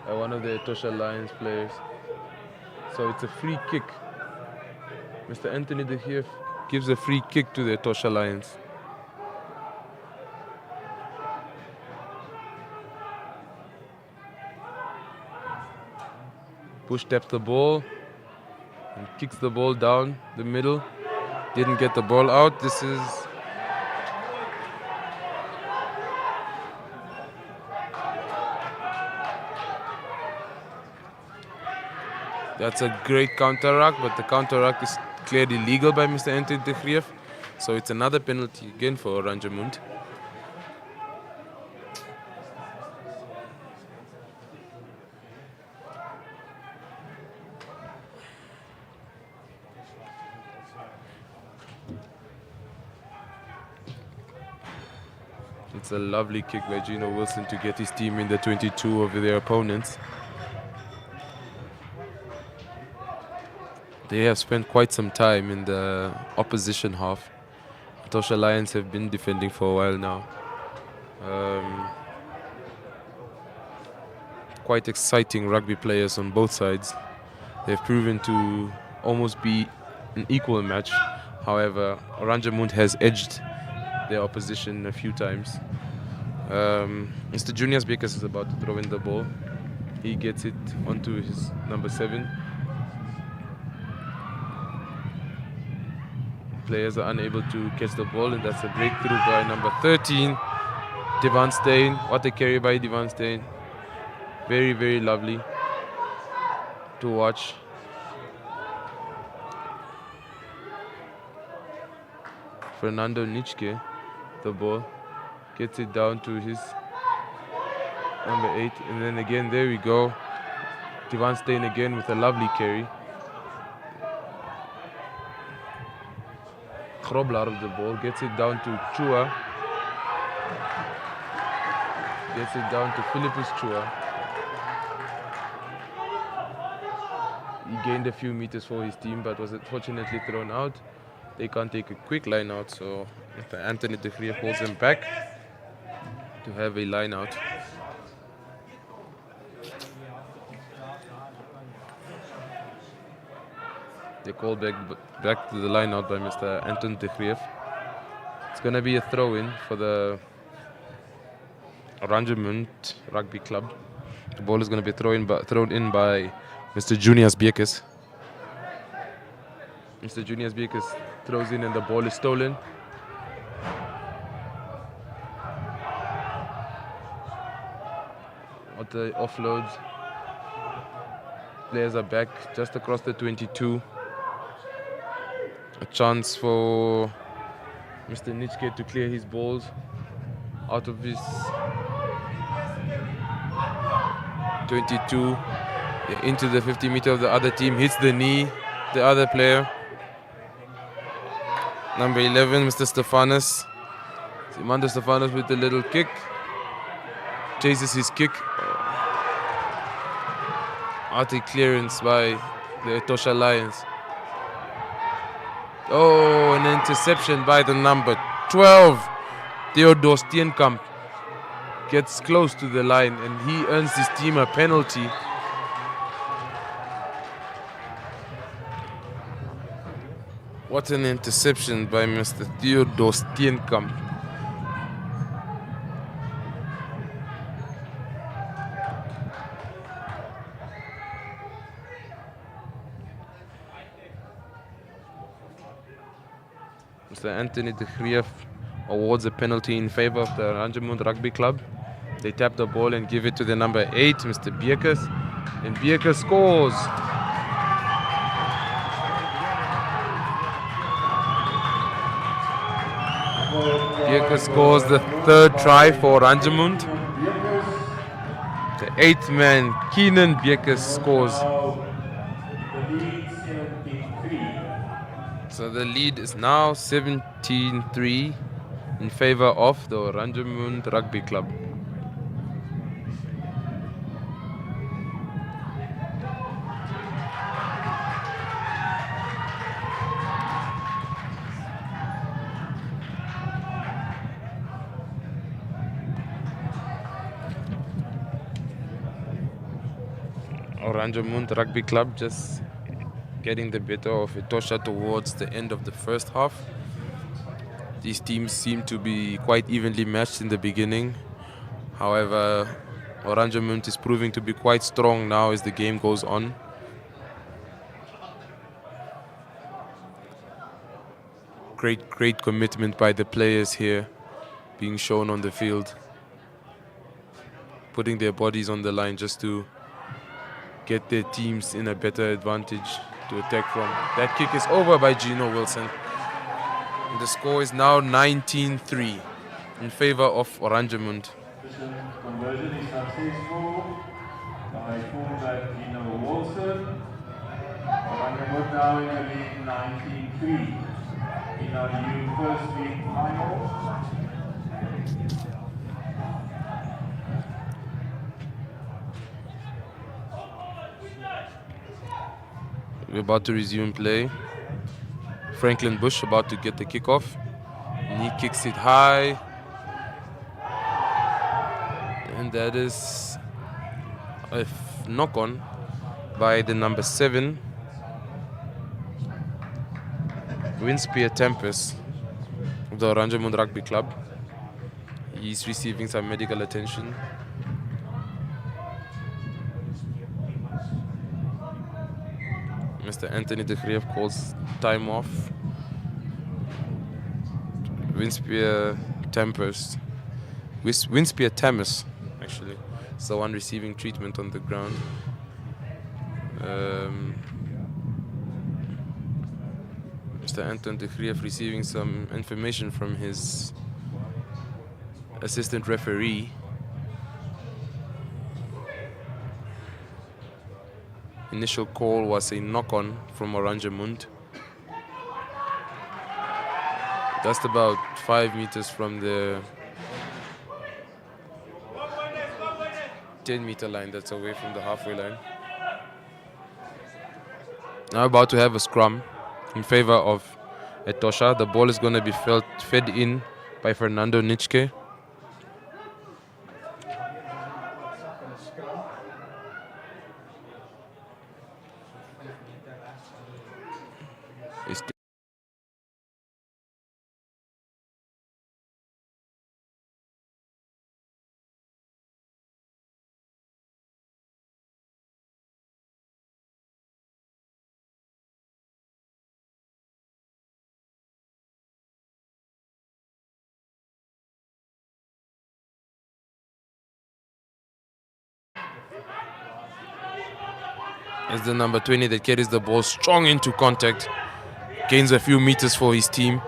by one of the Etosha Lions players. So it's a free kick. Mr. Anthony de Geef gives a free kick to the Etosha Lions. Push taps the ball and kicks the ball down the middle. Didn't get the ball out. This is that's a great counter-ruck, but the counter-ruck is clearly illegal by Mr. Anthony de Greef. So it's another penalty again for Oranjemund. It's a lovely kick by Gino Wilson to get his team in the 22 over their opponents. They have spent quite some time in the opposition half. Etosha Lions have been defending for a while now. Quite exciting rugby players on both sides. They've proven to almost be an equal match. However, Oranjemund has edged their opposition a few times. Mr. Junius Biekus is about to throw in the ball. He gets it onto his number 7. Players are unable to catch the ball, and that's a breakthrough by number 13, Devan Steyn. What a carry by Devan Steyn. Very, very lovely to watch. Fernando Nitschke, the ball, gets it down to his number 8, and then again, there we go. Devan Steyn again with a lovely carry. Krobler of the ball, gets it down to Chua. Gets it down to Philippus Chua. He gained a few meters for his team, but was unfortunately thrown out. They can't take a quick line out, so Mr. Anthony de Greef holds him back to have a line out. They call back to the line out by Mr. Anton de Greef. It's going to be a throw-in for the Oranjemund Rugby Club. The ball is going to be thrown in by Mr. Junius Biekus. Mr. Junius Biekus throws in and the ball is stolen. What the offloads. Players are back just across the 22. A chance for Mr. Nitschke to clear his balls out of his 22 into the 50 meter of the other team. Hits the knee, the other player. Number 11, Mr. Stefanos. Simando Stefanos with a little kick. Chases his kick. Out of clearance by the Etosha Lions. Oh, an interception by the number 12. Theodore Steenkamp gets close to the line and he earns his team a penalty. What an interception by Mr. Theodore Steenkamp. Mr. Anthony de Grief awards a penalty in favor of the Oranjemund Rugby Club. They tap the ball and give it to the number 8, Mr. Bierkes. And Bierkes scores. Bierkes scores the 3rd try for Oranjemund. The 8th man, Keenan Bierkes, scores. So the lead is now 17-3 in favor of the Oranjemund Rugby Club. Oranjemund Rugby Club just getting the better of Etosha towards the end of the first half. These teams seem to be quite evenly matched in the beginning. However, Oranjemund is proving to be quite strong now as the game goes on. Great commitment by the players here being shown on the field, putting their bodies on the line just to get their teams in a better advantage to attack from. That kick is over by Gino Wilson. And the score is now 19-3 in favor of Oranjemund. Conversion is successful by fullback Gino Wilson. Oranjemund now in the lead 19-3 in our new first league final. We're about to resume play. Franklin Bush about to get the kickoff. And he kicks it high. And that is a knock-on by the number 7, Winspear Tempest of the Oranjemund Rugby Club. He's receiving some medical attention. Mr. Anthony de Grief calls time off. Winspear Tempest. Winspear Tamis, actually. It's the one receiving treatment on the ground. Mr. Anthony de Grief receiving some information from his assistant referee. Initial call was a knock-on from Oranjemund. Just about 5 meters from the 10-meter line that's away from the halfway line. Now about to have a scrum in favor of Etosha. The ball is going to be fed in by Fernando Nitschke. As the number 20 that carries the ball strong into contact, gains a few meters for his team.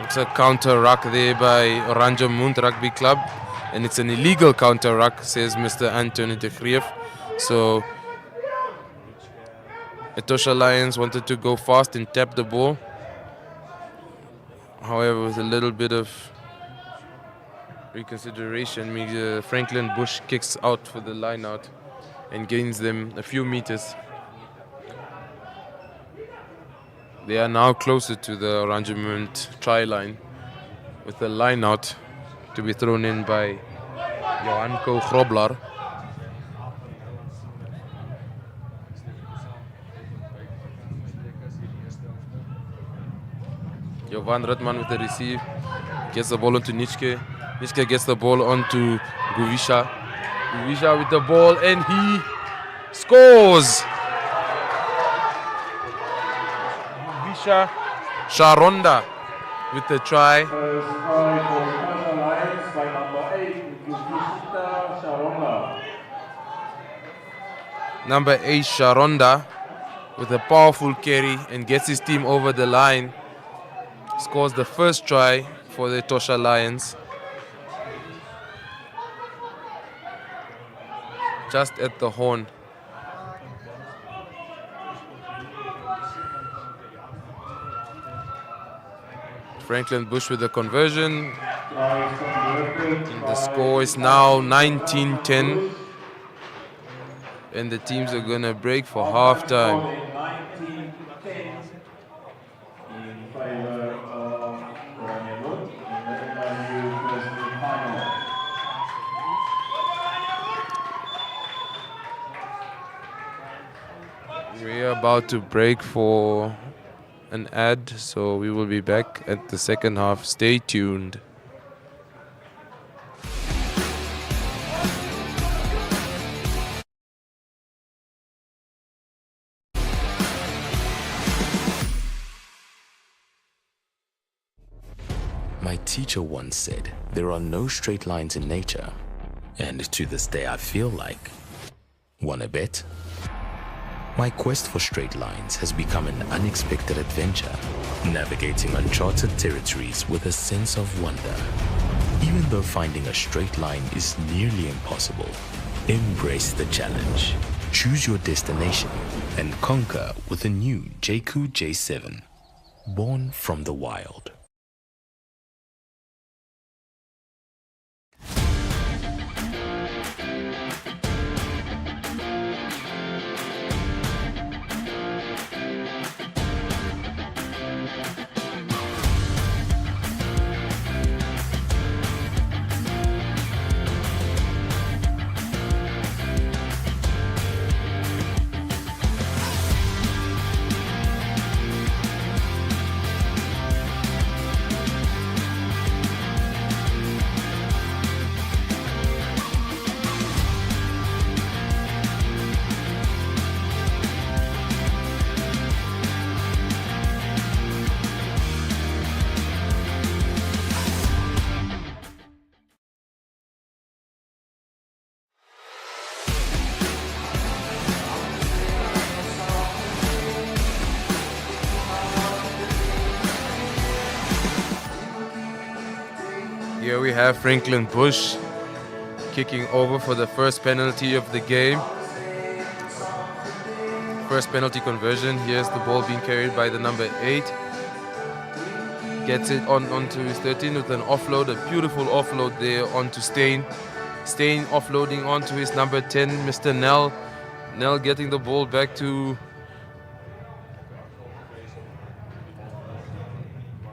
It's a counter ruck there by Oranjemund Rugby Club, and it's an illegal counter ruck, says Mr. Anthony de Grief. So Etosha Lions wanted to go fast and tap the ball. However, with a little bit of reconsideration, Franklin Bush kicks out for the line out and gains them a few meters. They are now closer to the Oranjemund try line with the line out to be thrown in by Johanko Grobler. Jovan Rutman with the receive, gets the ball onto Nitschke. Nitschke gets the ball onto Guvisha. Guvisha with the ball and he scores! Aisha Sharonda with the try. First try for Etosha Lions by number 8, Yukishita Sharonga. Number 8 Sharonda with a powerful carry and gets his team over the line. Scores the first try for the Etosha Lions. Just at the horn. Franklin Bush with the conversion. Try is converted The by score is now 19-10. And the teams are going to break for halftime. 19-10 in favor of Oranjemund in the NIU First Final. We are about to break for an ad, so we will be back at the second half. Stay tuned. My teacher once said, there are no straight lines in nature. And to this day I feel like, wanna bet? My quest for straight lines has become an unexpected adventure, navigating uncharted territories with a sense of wonder. Even though finding a straight line is nearly impossible, embrace the challenge. Choose your destination and conquer with a new JQ J7, born from the wild. Here we have Franklin Bush kicking over for the first penalty of the game. First penalty conversion. Here's the ball being carried by the number 8. Gets it onto his 13 with an offload, a beautiful offload there onto Stain. Stain offloading onto his number 10, Mr. Nell. Nell getting the ball back to...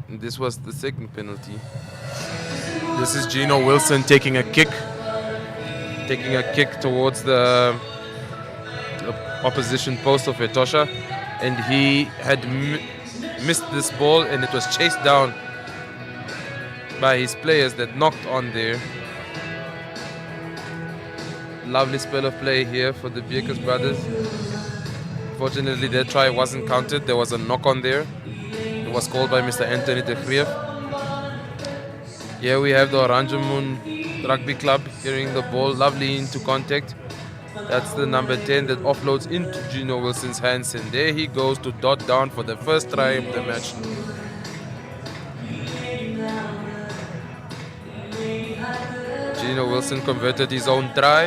And this was the second penalty. This is Gino Wilson taking a kick towards the opposition post of Etosha, and he had missed this ball, and it was chased down by his players that knocked on there. Lovely spell of play here for the Beekers brothers. Fortunately, their try wasn't counted. There was a knock on there. It was called by Mr. Anthony de Grief. Here we have the Oranjemund Rugby Club carrying the ball lovely into contact. That's the number 10 that offloads into Gino Wilson's hands, and there he goes to dot down for the first try of the match. Gino Wilson converted his own try.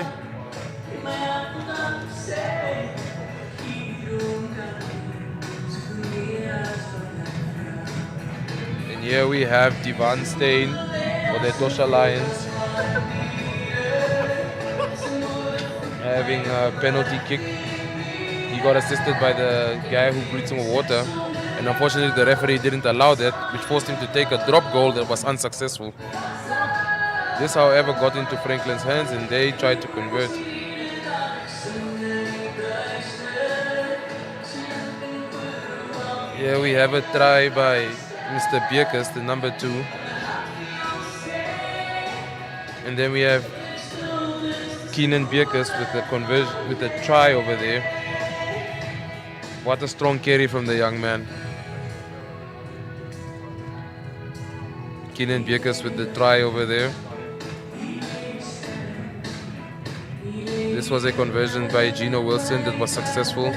And here we have Divan Stain for the Etosha Lions, having a penalty kick. He got assisted by the guy who blew some water, and unfortunately the referee didn't allow that, which forced him to take a drop goal that was unsuccessful. This, however, got into Franklin's hands, and they tried to convert. Here we have a try by Mr. Beekers, the number 2. And then we have Keenan Beekers with the conversion, with the try over there. What a strong carry from the young man. Keenan Bierkus with the try over there. This was a conversion by Gino Wilson that was successful.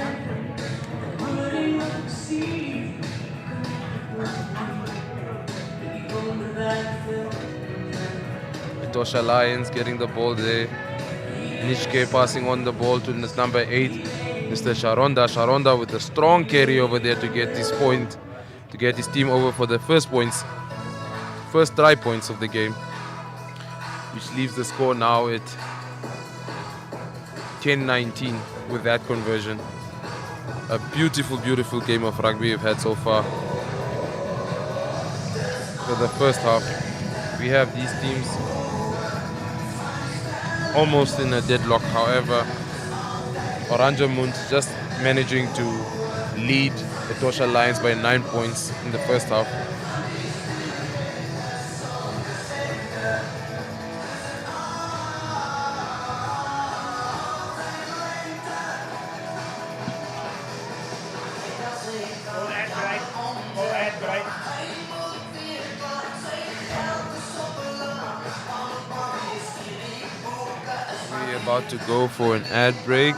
Etosha Lions getting the ball there. Nishke passing on the ball to number 8, Mr. Sharonda. Sharonda with a strong carry over there to get his point, to get his team over for the first 3 points of the game, which leaves the score now at 10-19 with that conversion. A beautiful, beautiful game of rugby we've had so far. For the first half, we have these teams almost in a deadlock. However, Oranjemund just managing to lead the Etosha Lions by 9 points in the first half. We're about to go for an ad break.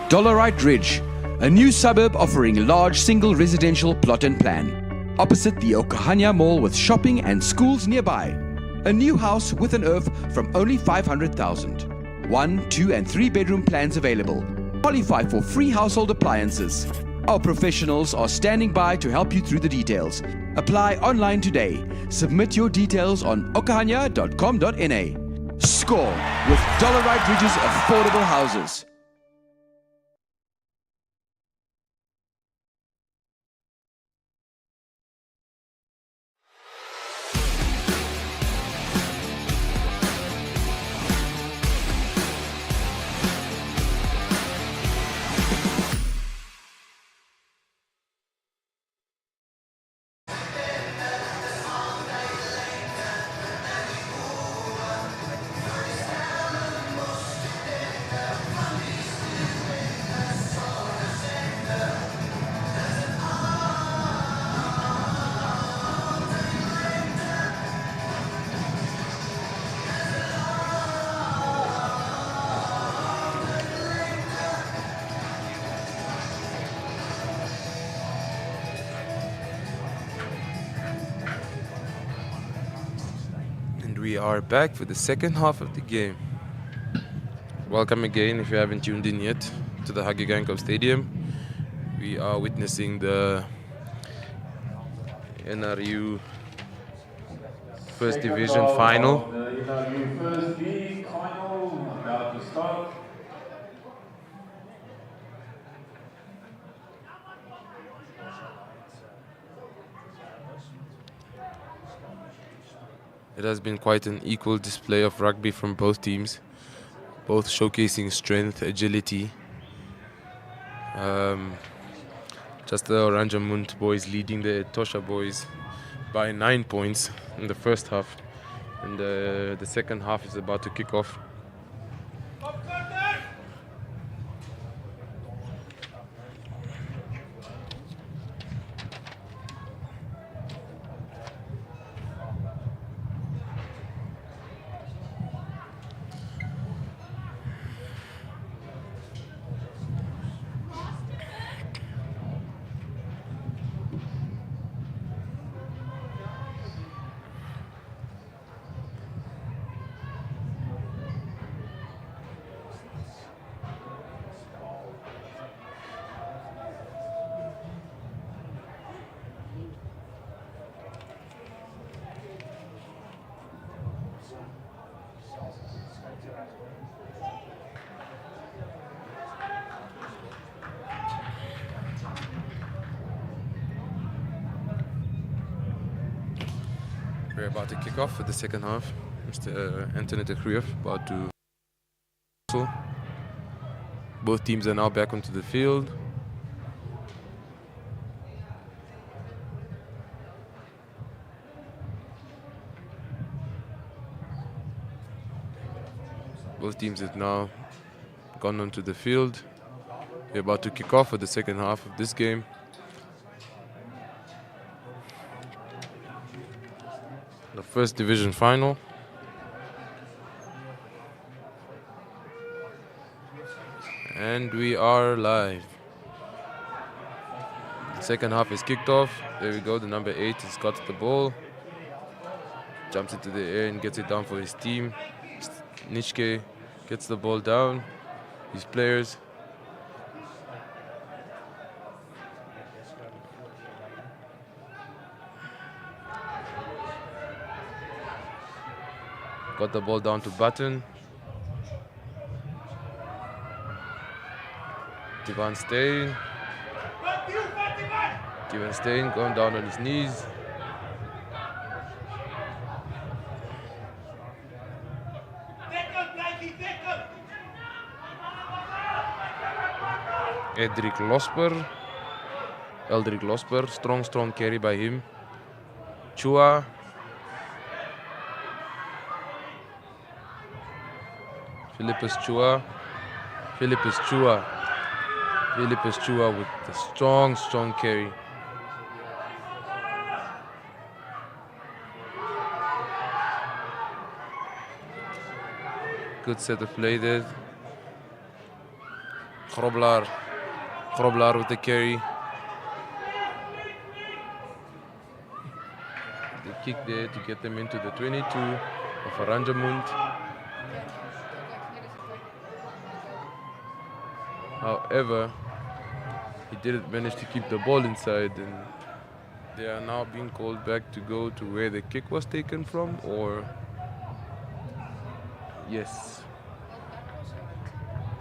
Dollarite Ridge, a new suburb offering large single residential plot and plan. Opposite the Okahanya Mall with shopping and schools nearby. A new house with an earth from only 500,000. 1, 2 and 3 bedroom plans available. Qualify for free household appliances. Our professionals are standing by to help you through the details. Apply online today. Submit your details on okahanya.com.na. Score with Dollarite Ridge's affordable houses. We are back for the second half of the game. Welcome again if you haven't tuned in yet to the Hagiganko Stadium. We are witnessing the NRU First Division final. The NRU First League final about to start. It has been quite an equal display of rugby from both teams, both showcasing strength, agility. Just the Oranjemund boys leading the Etosha boys by 9 points in the first half, and the second half is about to kick off. We're about to kick off for the second half. Mr. Anthony de Cruyff about to. Both teams are now back onto the field. Both teams have now gone onto the field. We're about to kick off for the second half of this game. The first division final. And we are live. The second half is kicked off. There we go, the number 8 has got the ball. Jumps into the air and gets it down for his team. Nishke gets the ball down. His players. Got the ball down to Button. Van Steen. Van Steen going down on his knees. Eldrick Losper, strong carry by him. Chua. Philippus Chua with the strong carry. Good set of play there. Groblar with the carry. The kick there to get them into the 22 of Oranjemund. However, he didn't manage to keep the ball inside, and they are now being called back to go to where the kick was taken from, or yes.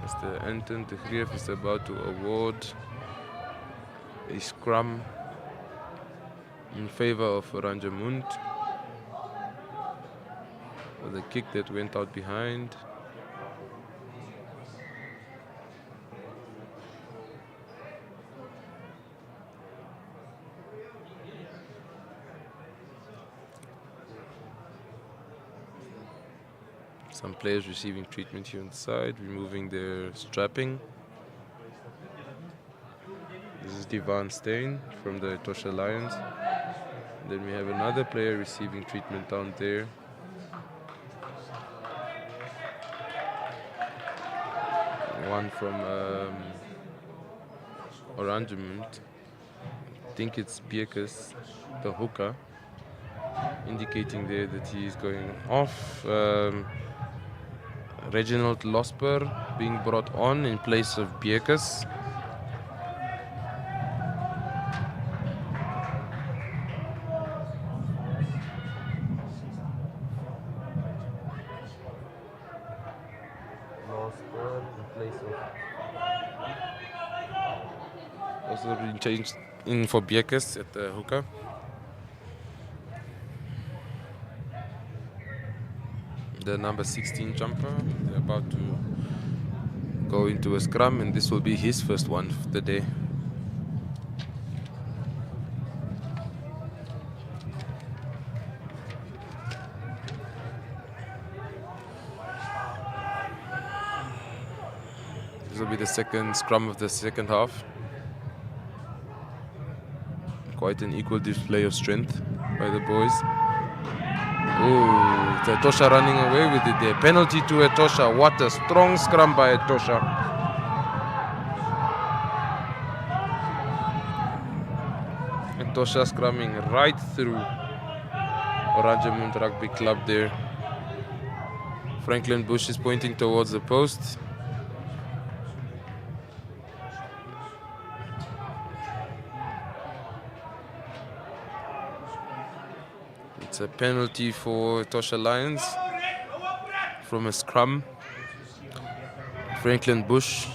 Mr. Anton de Cruyff is about to award a scrum in favor of Oranjemund for the kick that went out behind. Some players receiving treatment here on the side, removing their strapping. This is Van Steen from the Etosha Lions. Then we have another player receiving treatment down there. One from Oranjemund. I think it's Biekus, the hooker, indicating there that he is going off. Reginald Losper being brought on in place of Biekus. Losper in place of... Also being changed in for Biekus at the hooker. The number 16 jumper. They're about to go into a scrum, and this will be his first one of the day. This will be the second scrum of the second half. Quite an equal display of strength by the boys. Ooh, Etosha running away with it there. Penalty to Etosha. What a strong scrum by Etosha. Etosha scrumming right through Oranjemund Rugby Club there. Franklin Bush is pointing towards the post. It's a penalty for Etosha Lions from a scrum. Franklin Bush,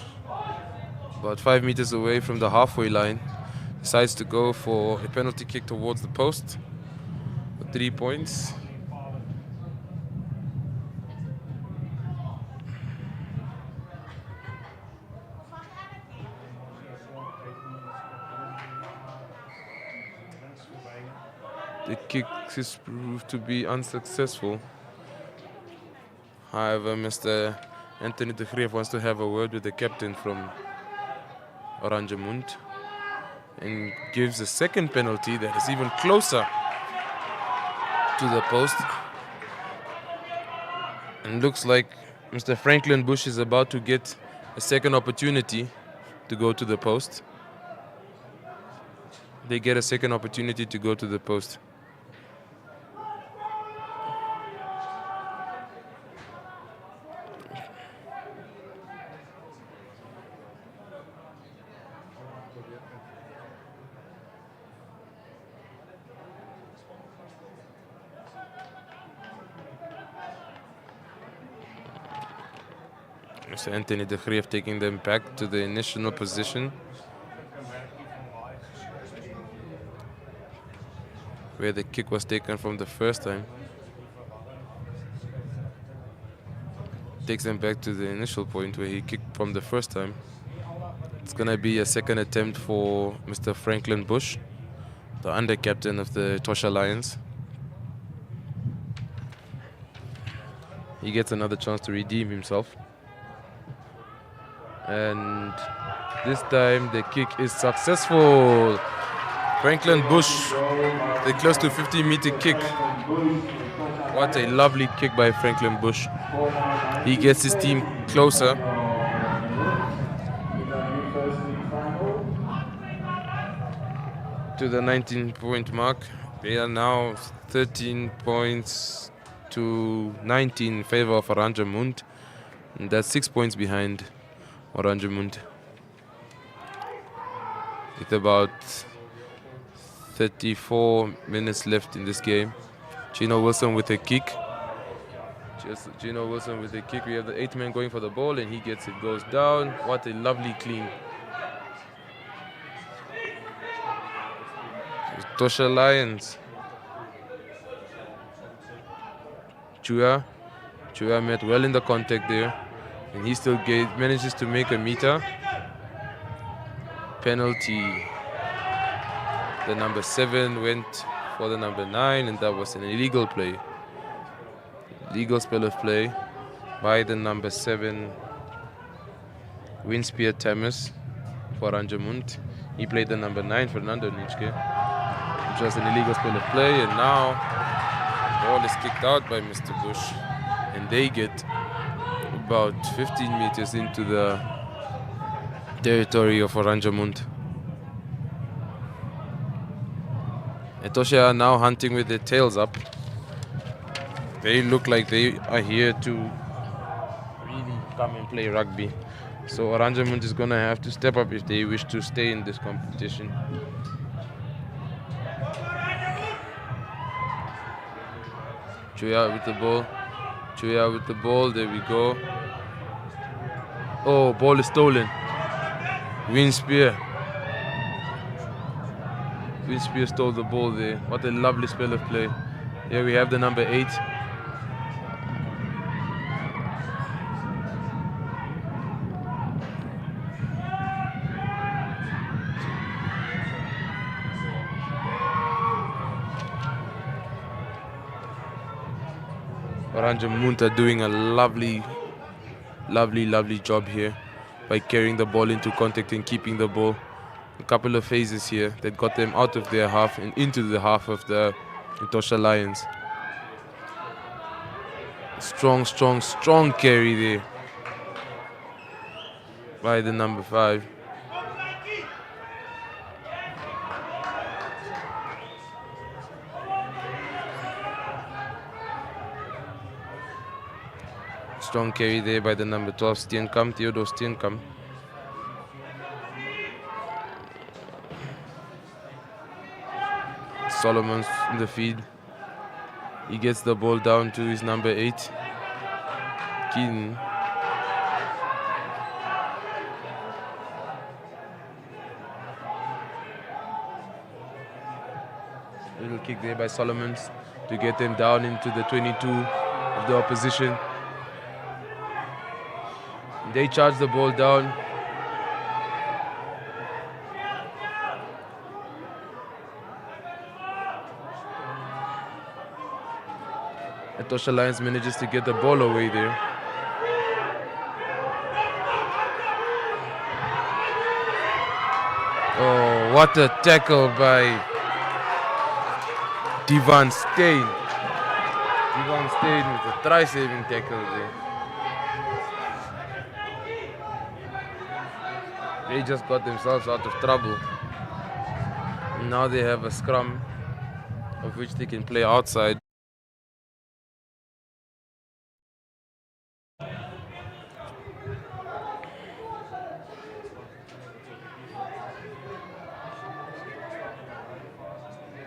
about 5 meters away from the halfway line, decides to go for a penalty kick towards the post. 3 points. The kick is proved to be unsuccessful. However, Mr. Anthony de Greef wants to have a word with the captain from Oranjemund and gives a second penalty that is even closer to the post. And looks like Mr. Franklin Bush is about to get a second opportunity to go to the post. They get a second opportunity to go to the post. Mr. Anthony de Greef taking them back to the initial position where the kick was taken from the first time. Takes them back to the initial point where he kicked from the first time. It's going to be a second attempt for Mr. Franklin Bush, the under-captain of the Etosha Lions. He gets another chance to redeem himself. And this time the kick is successful. Franklin Bush, the close to 50-meter kick. What a lovely kick by Franklin Bush. He gets his team closer. To the 19-point mark. They are now 13 points to 19 in favor of Oranjemund. And that's 6 points behind Oranjemund. With about 34 minutes left in this game. Gino Wilson with a kick. Gino Wilson with a kick. We have the 8th man going for the ball and he gets it, goes down. What a lovely clean. Etosha Lions. Chua met well in the contact there. And he still manages to make a meter. Penalty. The number 7 went for the number 9, and that was an illegal play. Legal spell of play by the number 7, Winspear Thomas for Oranjemund. He played the number 9, Fernando Nitschke, which was an illegal spell of play, and now the ball is kicked out by Mr. Bush, and they get about 15 meters into the territory of Oranjemund. Etosha are now hunting with their tails up. They look like they are here to really come and play rugby. So Oranjemund is going to have to step up if they wish to stay in this competition. Chuya with the ball. Chuya with the ball. There we go. Oh, ball is stolen. Winspear. Winspear stole the ball there. What a lovely spell of play. Here we have the number 8. Oranjemund are doing a lovely job here by carrying the ball into contact and keeping the ball. A couple of phases here that got them out of their half and into the half of the Etosha Lions. Strong carry there by the number 5. Strong carry there by the number 12, Theodore Steenkamp. Solomon's in the feed. He gets the ball down to his number 8, Keaton. Little kick there by Solomons. to get them down into the 22 of the opposition. They charge the ball down. Etosha Lions manages to get the ball away there. Oh, what a tackle by Divan Steyn. Divan Steyn with a try-saving tackle there. They just got themselves out of trouble. Now they have a scrum of which they can play outside.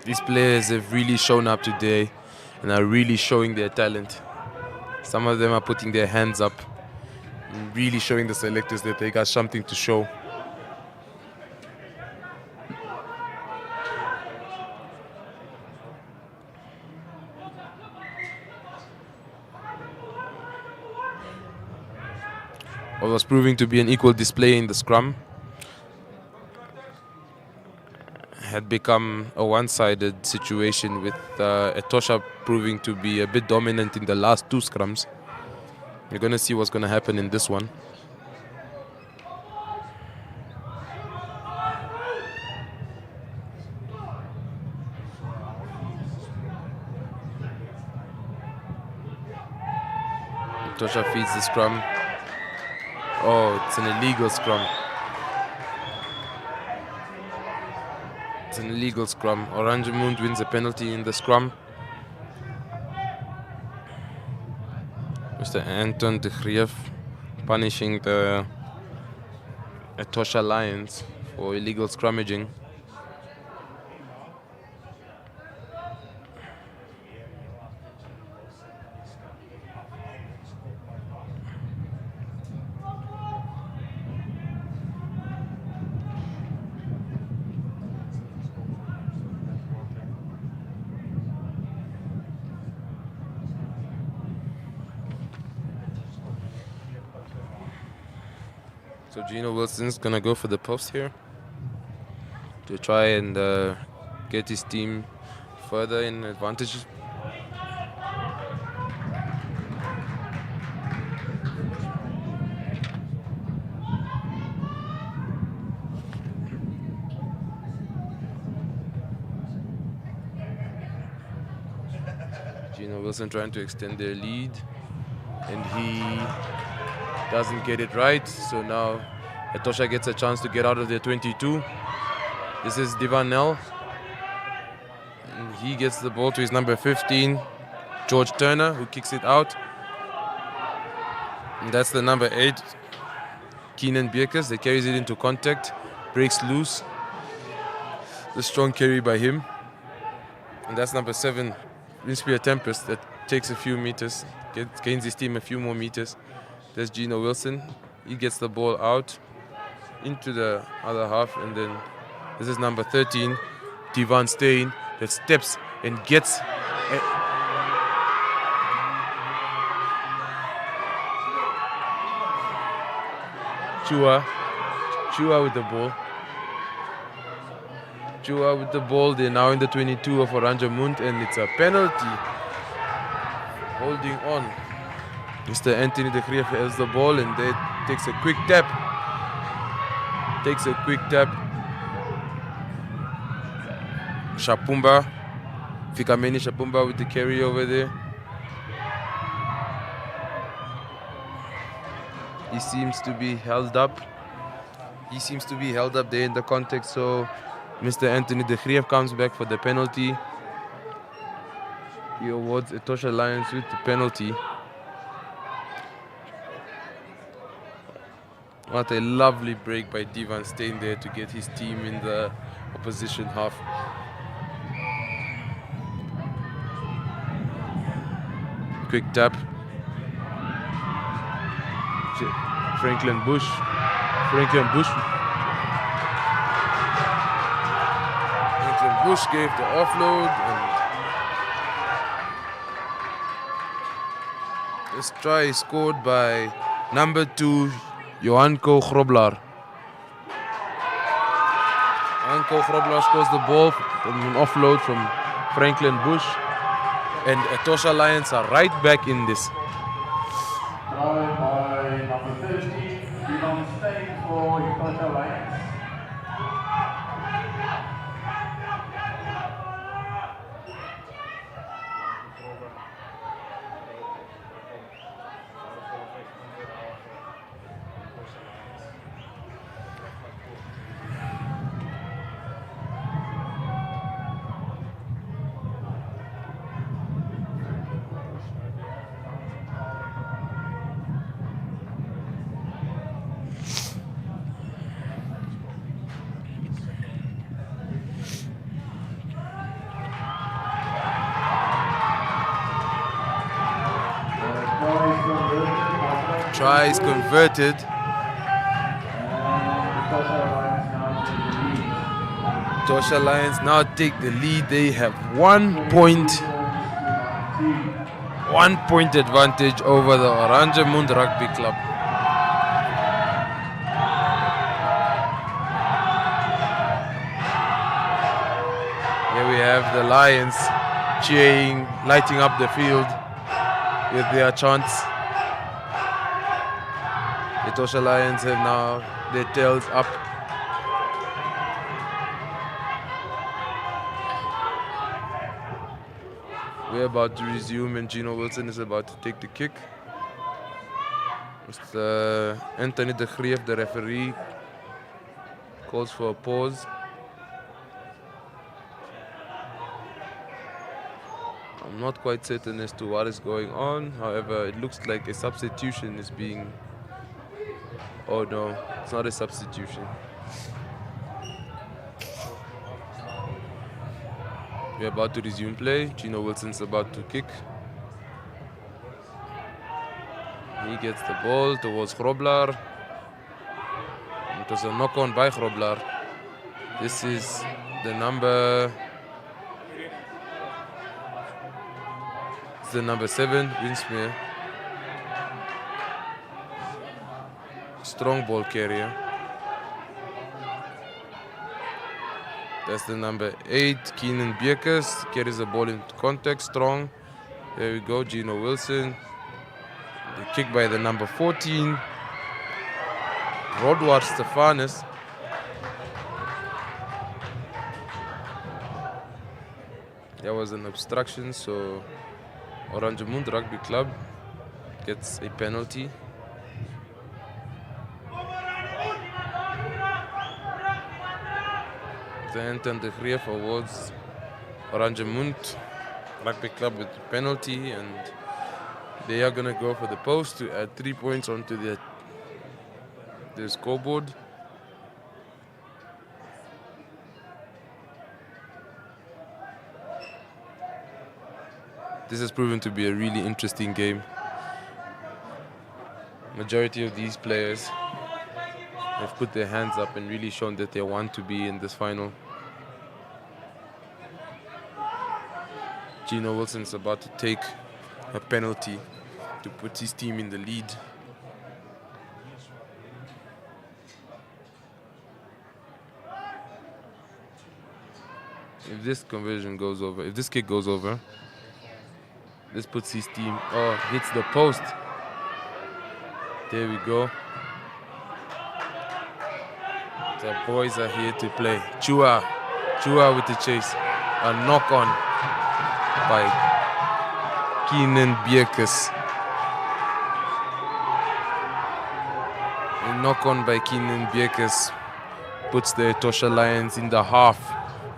These players have really shown up today and are really showing their talent. Some of them are putting their hands up and really showing the selectors that they got something to show. It was proving to be an equal display in the scrum. Had become a one-sided situation with Etosha proving to be a bit dominant in the last two scrums. You're going to see what's going to happen in this one. Etosha feeds the scrum. Oh, it's an illegal scrum. It's an illegal scrum. Oranjemund wins a penalty in the scrum. Mr. Anton de Grief punishing the Etosha Lions for illegal scrummaging. So Gino Wilson's gonna go for the post here to try and get his team further in advantage. Gino Wilson trying to extend their lead, and he doesn't get it right. So now Etosha gets a chance to get out of their 22. This is Divanel. And he gets the ball to his number 15, George Turner, who kicks it out. And that's the number 8, Keenan Bierkes, that carries it into contact, breaks loose. The strong carry by him. And that's number 7, Inspire Tempest, that takes a few meters, gains his team a few more meters. There's Gino Wilson. He gets the ball out into the other half, and then this is number 13, Divan Steyn, that steps and gets Chua with the ball. Chua with the ball. They're now in the 22 of Oranjemund, and it's a penalty. Holding on. Mr. Anthony de Grief has the ball, and they takes a quick tap. Shapumba. Fikameni Shapumba with the carry over there. He seems to be held up. There in the context, so Mr. Anthony de Grief comes back for the penalty. He awards Etosha Lions with the penalty. What a lovely break by Divan Steyn there to get his team in the opposition half. Quick tap. Franklin Bush. Franklin Bush gave the offload, and This try is scored by number 2, Johanko Grobler. Johanko Grobler scores the ball from an offload from Franklin Bush. And Etosha Lions are right back in this. Try by number 13, Dylan Stein for Etosha Lions. Try is converted. Etosha Lions now take the lead. They have 1 point. 1 point advantage over the Oranjemund Rugby Club. Here we have the Lions cheering, lighting up the field with their chants. Etosha Lions have now their tails up. We're about to resume and Gino Wilson is about to take the kick. Mr. Anthony de Greef, the referee, calls for a pause. I'm not quite certain as to what is going on. However, it looks like a substitution is being... Oh no, it's not a substitution. We're about to resume play. Gino Wilson's about to kick. He gets the ball towards Grobler. It was a knock-on by Grobler. This is the number... It's the number 7, Winsmere. Strong ball carrier. That's the number 8, Keenan Bierkes. Carries the ball into contact, strong. There we go, Gino Wilson. The kick by the number 14, Rodward Stefanis. There was an obstruction, so Oranjemund Rugby Club gets a penalty. And de Greef awards Oranjemund Rugby Club with the penalty, and they are going to go for the post to add 3 points onto their scoreboard. This has proven to be a really interesting game. Majority of these players have put their hands up and really shown that they want to be in this final. Gino Wilson's about to take a penalty to put his team in the lead. If this conversion goes over, if this kick goes over, this puts his team, hits the post. There we go. The boys are here to play. Chua with the chase. A knock on by Keenan Bierkes. A knock on by Keenan Bierkes puts the Etosha Lions in the half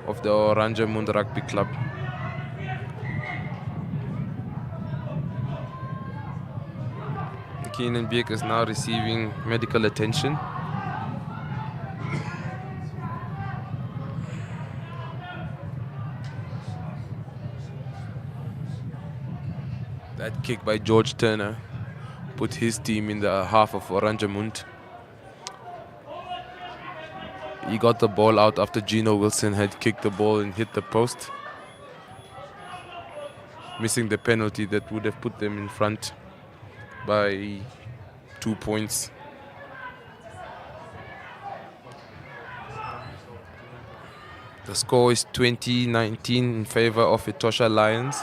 of the Oranjemund Rugby Club. Keenan Bierkes now receiving medical attention. That kick by George Turner put his team in the half of Oranjemund. He got the ball out after Gino Wilson had kicked the ball and hit the post, missing the penalty that would have put them in front. by 2 points. The score is 20-19 in favor of Etosha Lions.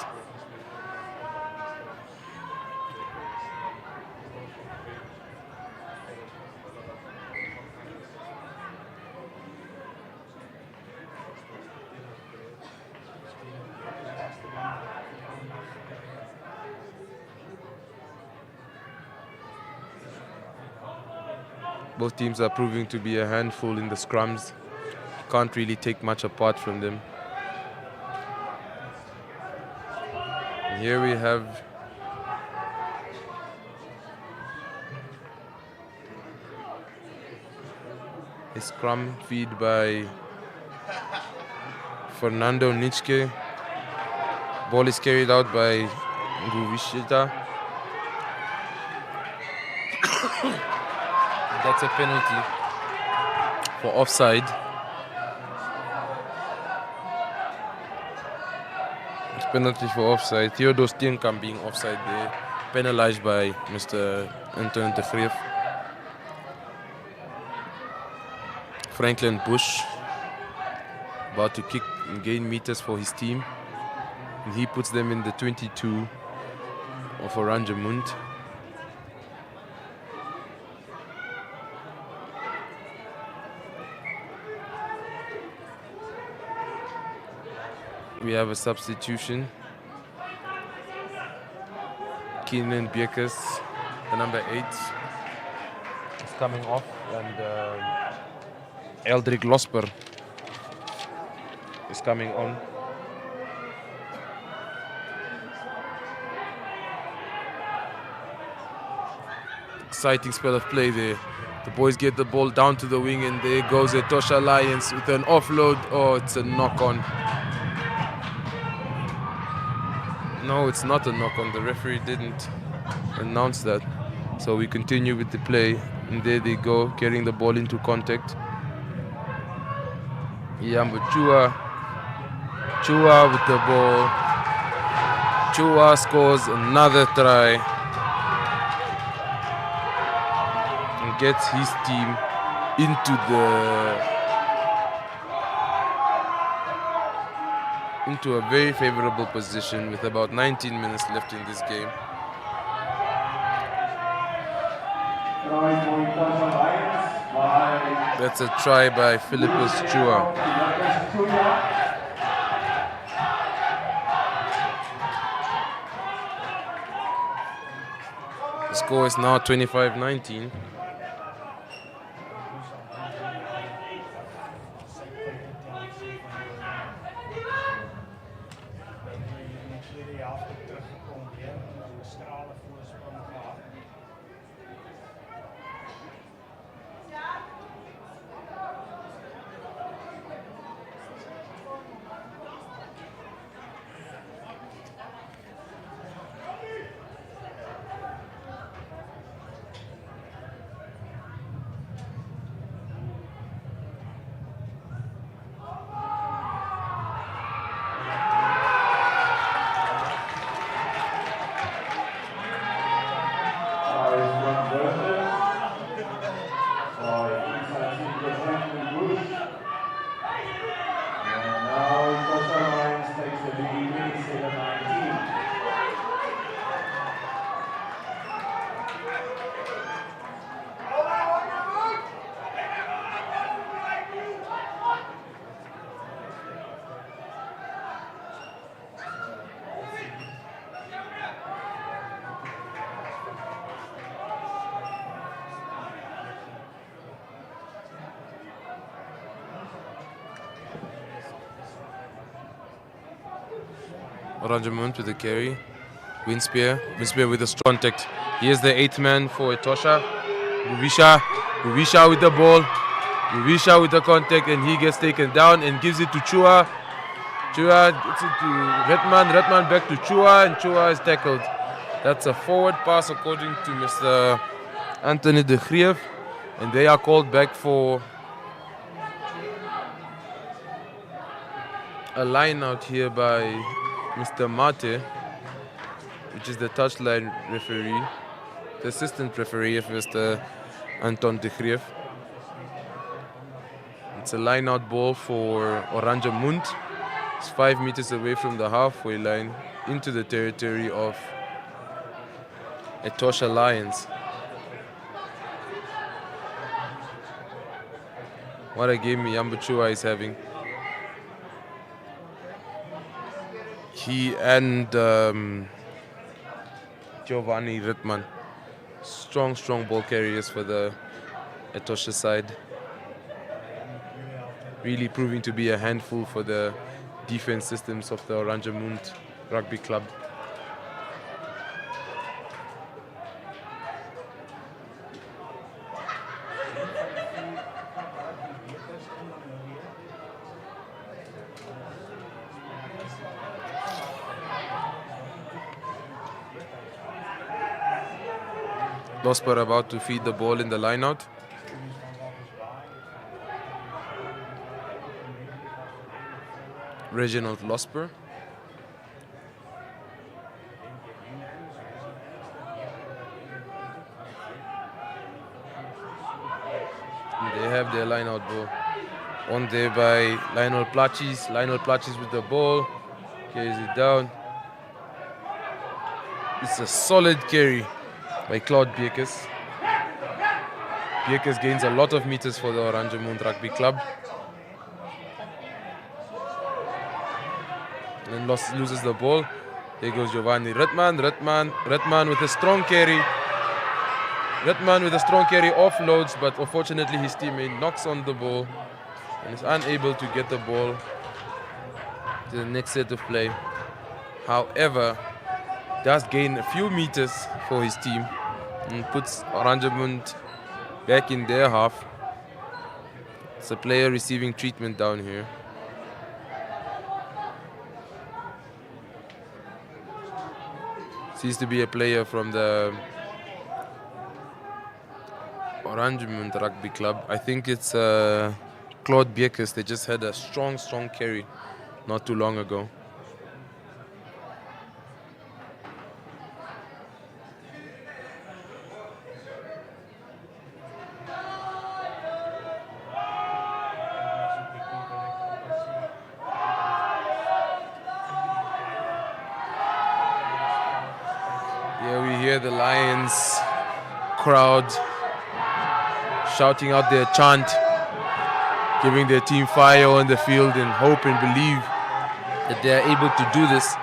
Both teams are proving to be a handful in the scrums. Can't really take much apart from them. And here we have a scrum feed by Fernando Nitschke. Ball is carried out by Nguvishita. That's a penalty for offside. It's penalty for offside. Theodore Steenkamp being offside there, penalized by Mr. Anton de Greef. Franklin Bush about to kick and gain meters for his team. And he puts them in the 22 of Oranjemund. We have a substitution. Keenan Bierkes, the number 8, is coming off, and Eldrick Losper is coming on. Exciting spell of play there. The boys get the ball down to the wing, and there goes Etosha Lions with an offload. Oh, it's a knock-on. No, it's not a knock-on. The referee didn't announce that. So we continue with the play, and there they go, carrying the ball into contact. Yambo Chua with the ball. Chua scores another try and gets his team into a very favorable position with about 19 minutes left in this game. That's a try by Philippus Chua. The score is now 25-19. Oranjemund with the carry. Winspear with a strong contact. Here's the 8th man for Etosha. Guvisha with the ball. Guvisha with the contact, and he gets taken down and gives it to Chua. Chua gets it to Redman. Redman back to Chua, and Chua is tackled. That's a forward pass according to Mr. Anthony de Greef, and they are called back for a line out here by Mr. Mate, which is the touchline referee. The assistant referee is Mr. Anton de Greef. It's a line-out ball for Oranjemund. It's 5 meters away from the halfway line into the territory of Etosha Lions. What a game Yambachua is having. He and Giovanni Rittmann, strong ball carriers for the Etosha side. Really proving to be a handful for the defense systems of the Oranjemund Rugby Club. Losper about to feed the ball in the line-out. Reginald Losper. They have their line-out ball. On there by Lionel Plachis. Lionel Plachis with the ball. Carries it down. It's a solid carry by Claude Beekes. Beekes gains a lot of meters for the Oranjemund Rugby Club. And loses the ball. There goes Giovanni Rittmann. Rittmann with a strong carry. Rittmann with a strong carry offloads, but unfortunately his teammate knocks on the ball and is unable to get the ball to the next set of play. However, does gain a few meters for his team and puts Oranjemund back in their half. It's a player receiving treatment down here. Seems to be a player from the Oranjemund Rugby Club. I think it's Claude Beekes. They just had a strong carry not too long ago. Here we hear the Lions crowd shouting out their chant, giving their team fire on the field and hope and believe that they are able to do this.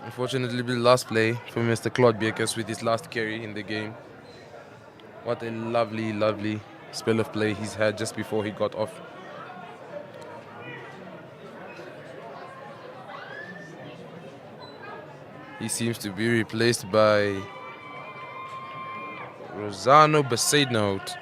Unfortunately, the last play for Mr. Claude Beekes with his last carry in the game. What a lovely spell of play he's had just before he got off. He seems to be replaced by Rosano Besaidnout.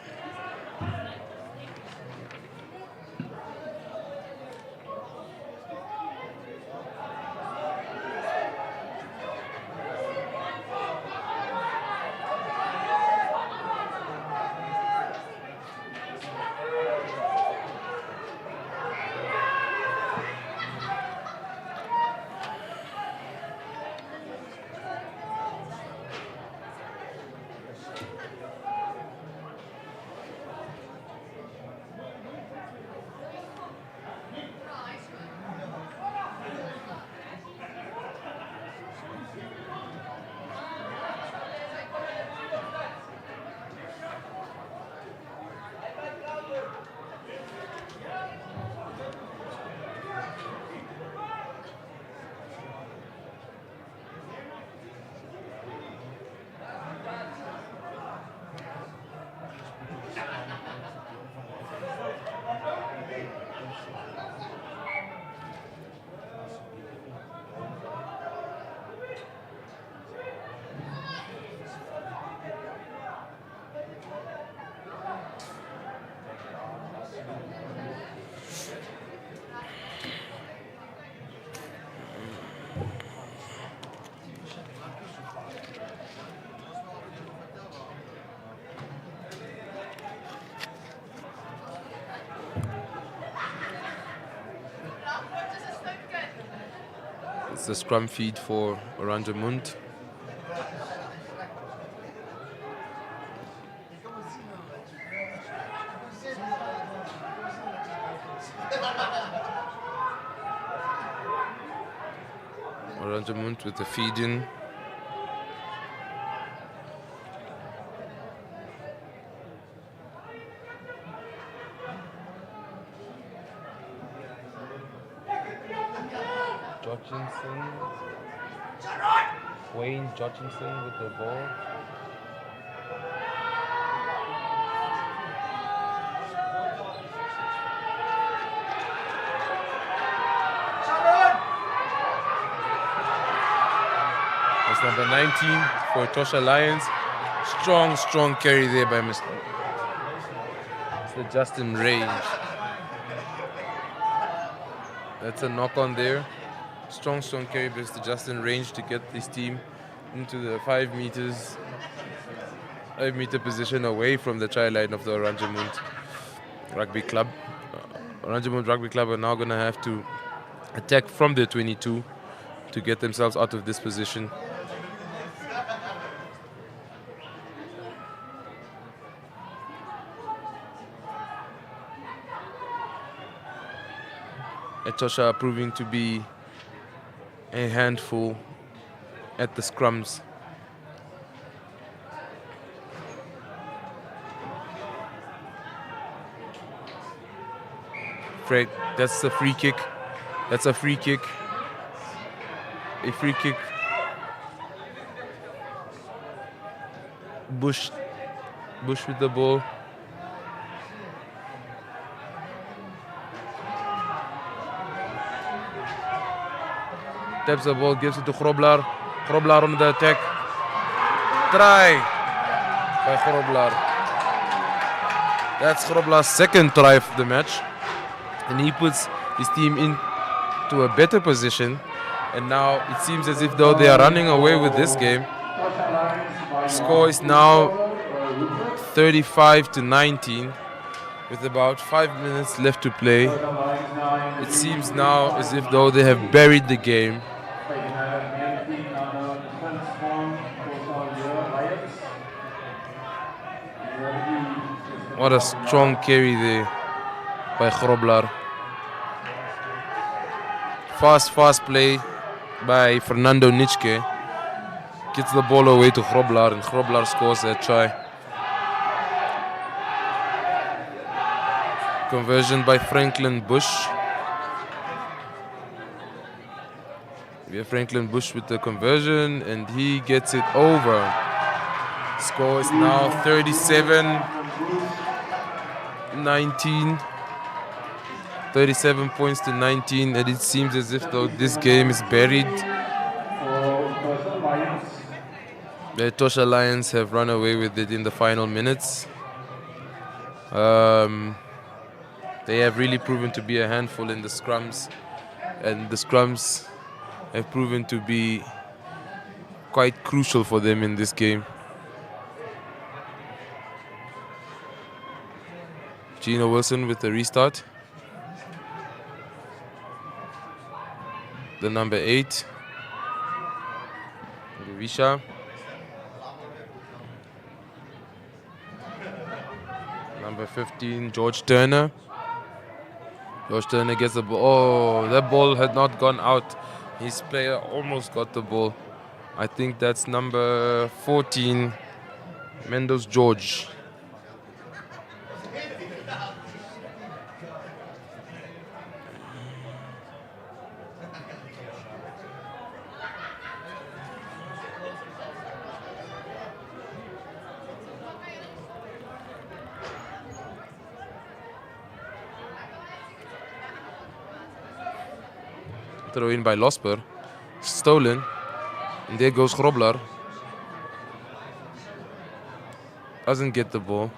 It's the scrum feed for Oranjemund. Oranjemund with the feed in. Wayne Jochinson with the ball. That's number 19 for Etosha Lions. Strong carry there by Mr. It's the Justin range. That's a knock on there. Strong carry by Mr. Justin range to get this team into the 5 meter position away from the try line of the Oranjemund Rugby Club. Oranjemund Rugby Club are now going to have to attack from their 22 to get themselves out of this position. Etosha are proving to be a handful at the scrums. Fred, that's a free kick. That's a free kick. A free kick. Bush with the ball. Taps the ball, gives it to Grobler. Grobler on the attack. Try by Grobler. That's Grobler's second try of the match. And he puts his team into a better position. And now it seems as if though they are running away with this game. Score is now 35-19 with about 5 minutes left to play. It seems now as if though they have buried the game. What a strong carry there by Grobler. Fast play by Fernando Nitschke. Gets the ball away to Grobler and Grobler scores a try. Conversion by Franklin Bush. We have Franklin Bush with the conversion and he gets it over. Score is now 37-19. 37 points to 19, and it seems as if though this game is buried. The Etosha Lions have run away with it in the final minutes. They have really proven to be a handful in the scrums, and the scrums have proven to be quite crucial for them in this game. Gino Wilson with the restart. The number 8, Visha. Number 15, George Turner. George Turner gets the ball. Oh, that ball had not gone out. His player almost got the ball. I think that's number 14, Mendoz George. Throw in by Losper. Stolen. And there goes Grobler. Doesn't get the ball.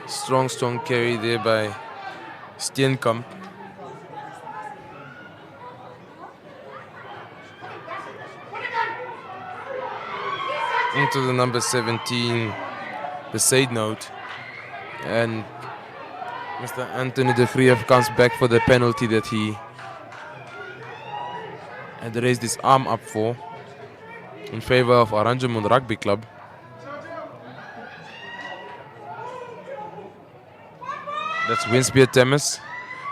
Strong carry there by Steenkamp. Into the number 17, the side note. And Mr. Anthony de Grieff comes back for the penalty that he had raised his arm up for in favor of Oranjemund Rugby Club. That's Winspear Temis.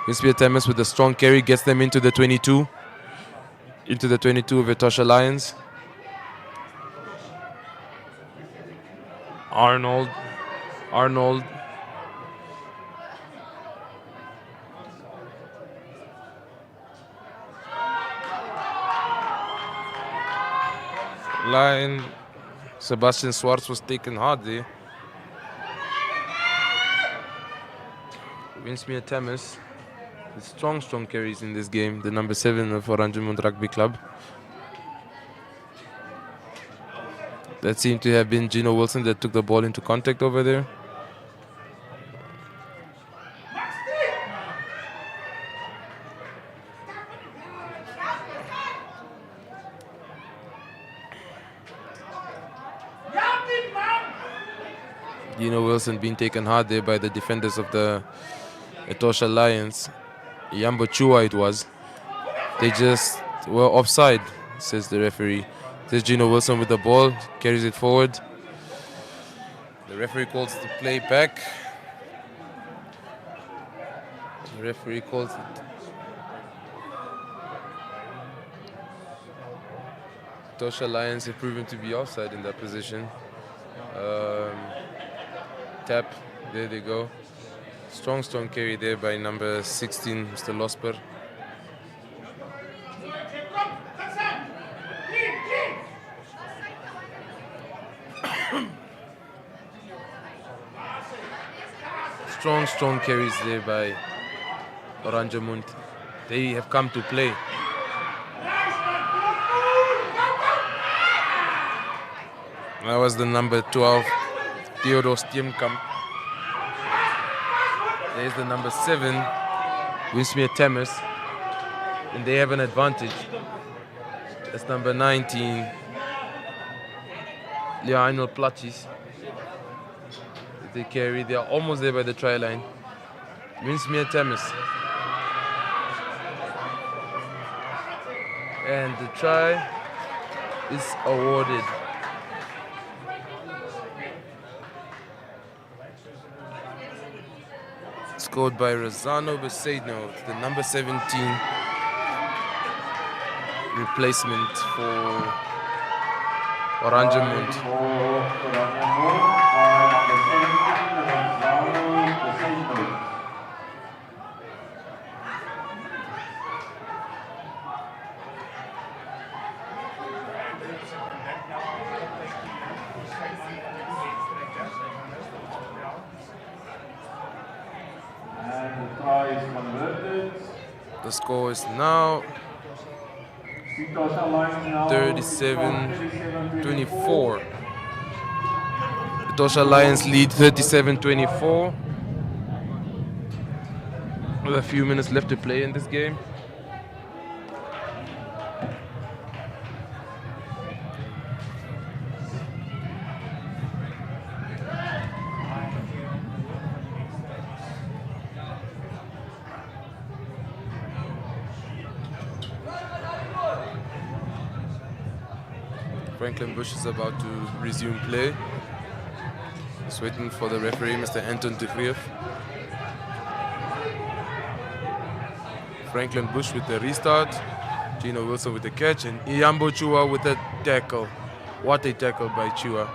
Winspear Temis with a strong carry gets them into the 22. Into the 22 of Etosha Lions. Arnold. Line. Sebastian Swartz was taken hard there. Winspear Temis. Strong carries in this game. The number 7 of Oranjemund Rugby Club. That seemed to have been Gino Wilson that took the ball into contact over there. Gino Wilson being taken hard there by the defenders of the Etosha Lions. Yambo Chua it was. They just were offside, says the referee. There's Gino Wilson with the ball, carries it forward. The referee calls the play back. The referee calls it. Etosha Lions have proven to be offside in that position. Tap, there they go. Strong carry there by number 16, Mr. Losper. Strong carries there by Oranjemund. They have come to play. That was the number 12, Theodore Stiemkamp. There's the number 7, Winspear Temis, and they have an advantage. That's number 19, Lionel Platchis. They carry, they are almost there by the try line. Winspear Temis. And the try is awarded. Scored by Rosano Besaidno, the number 17 replacement for Oranjemund. The score is now 37-24. Etosha Lions lead 37-24. With a few minutes left to play in this game. Franklin Bush is about to resume play. Just waiting for the referee, Mr. Anton de Grieff. Franklin Bush with the restart. Gino Wilson with the catch, and Iyambo Chua with a tackle. What a tackle by Chua.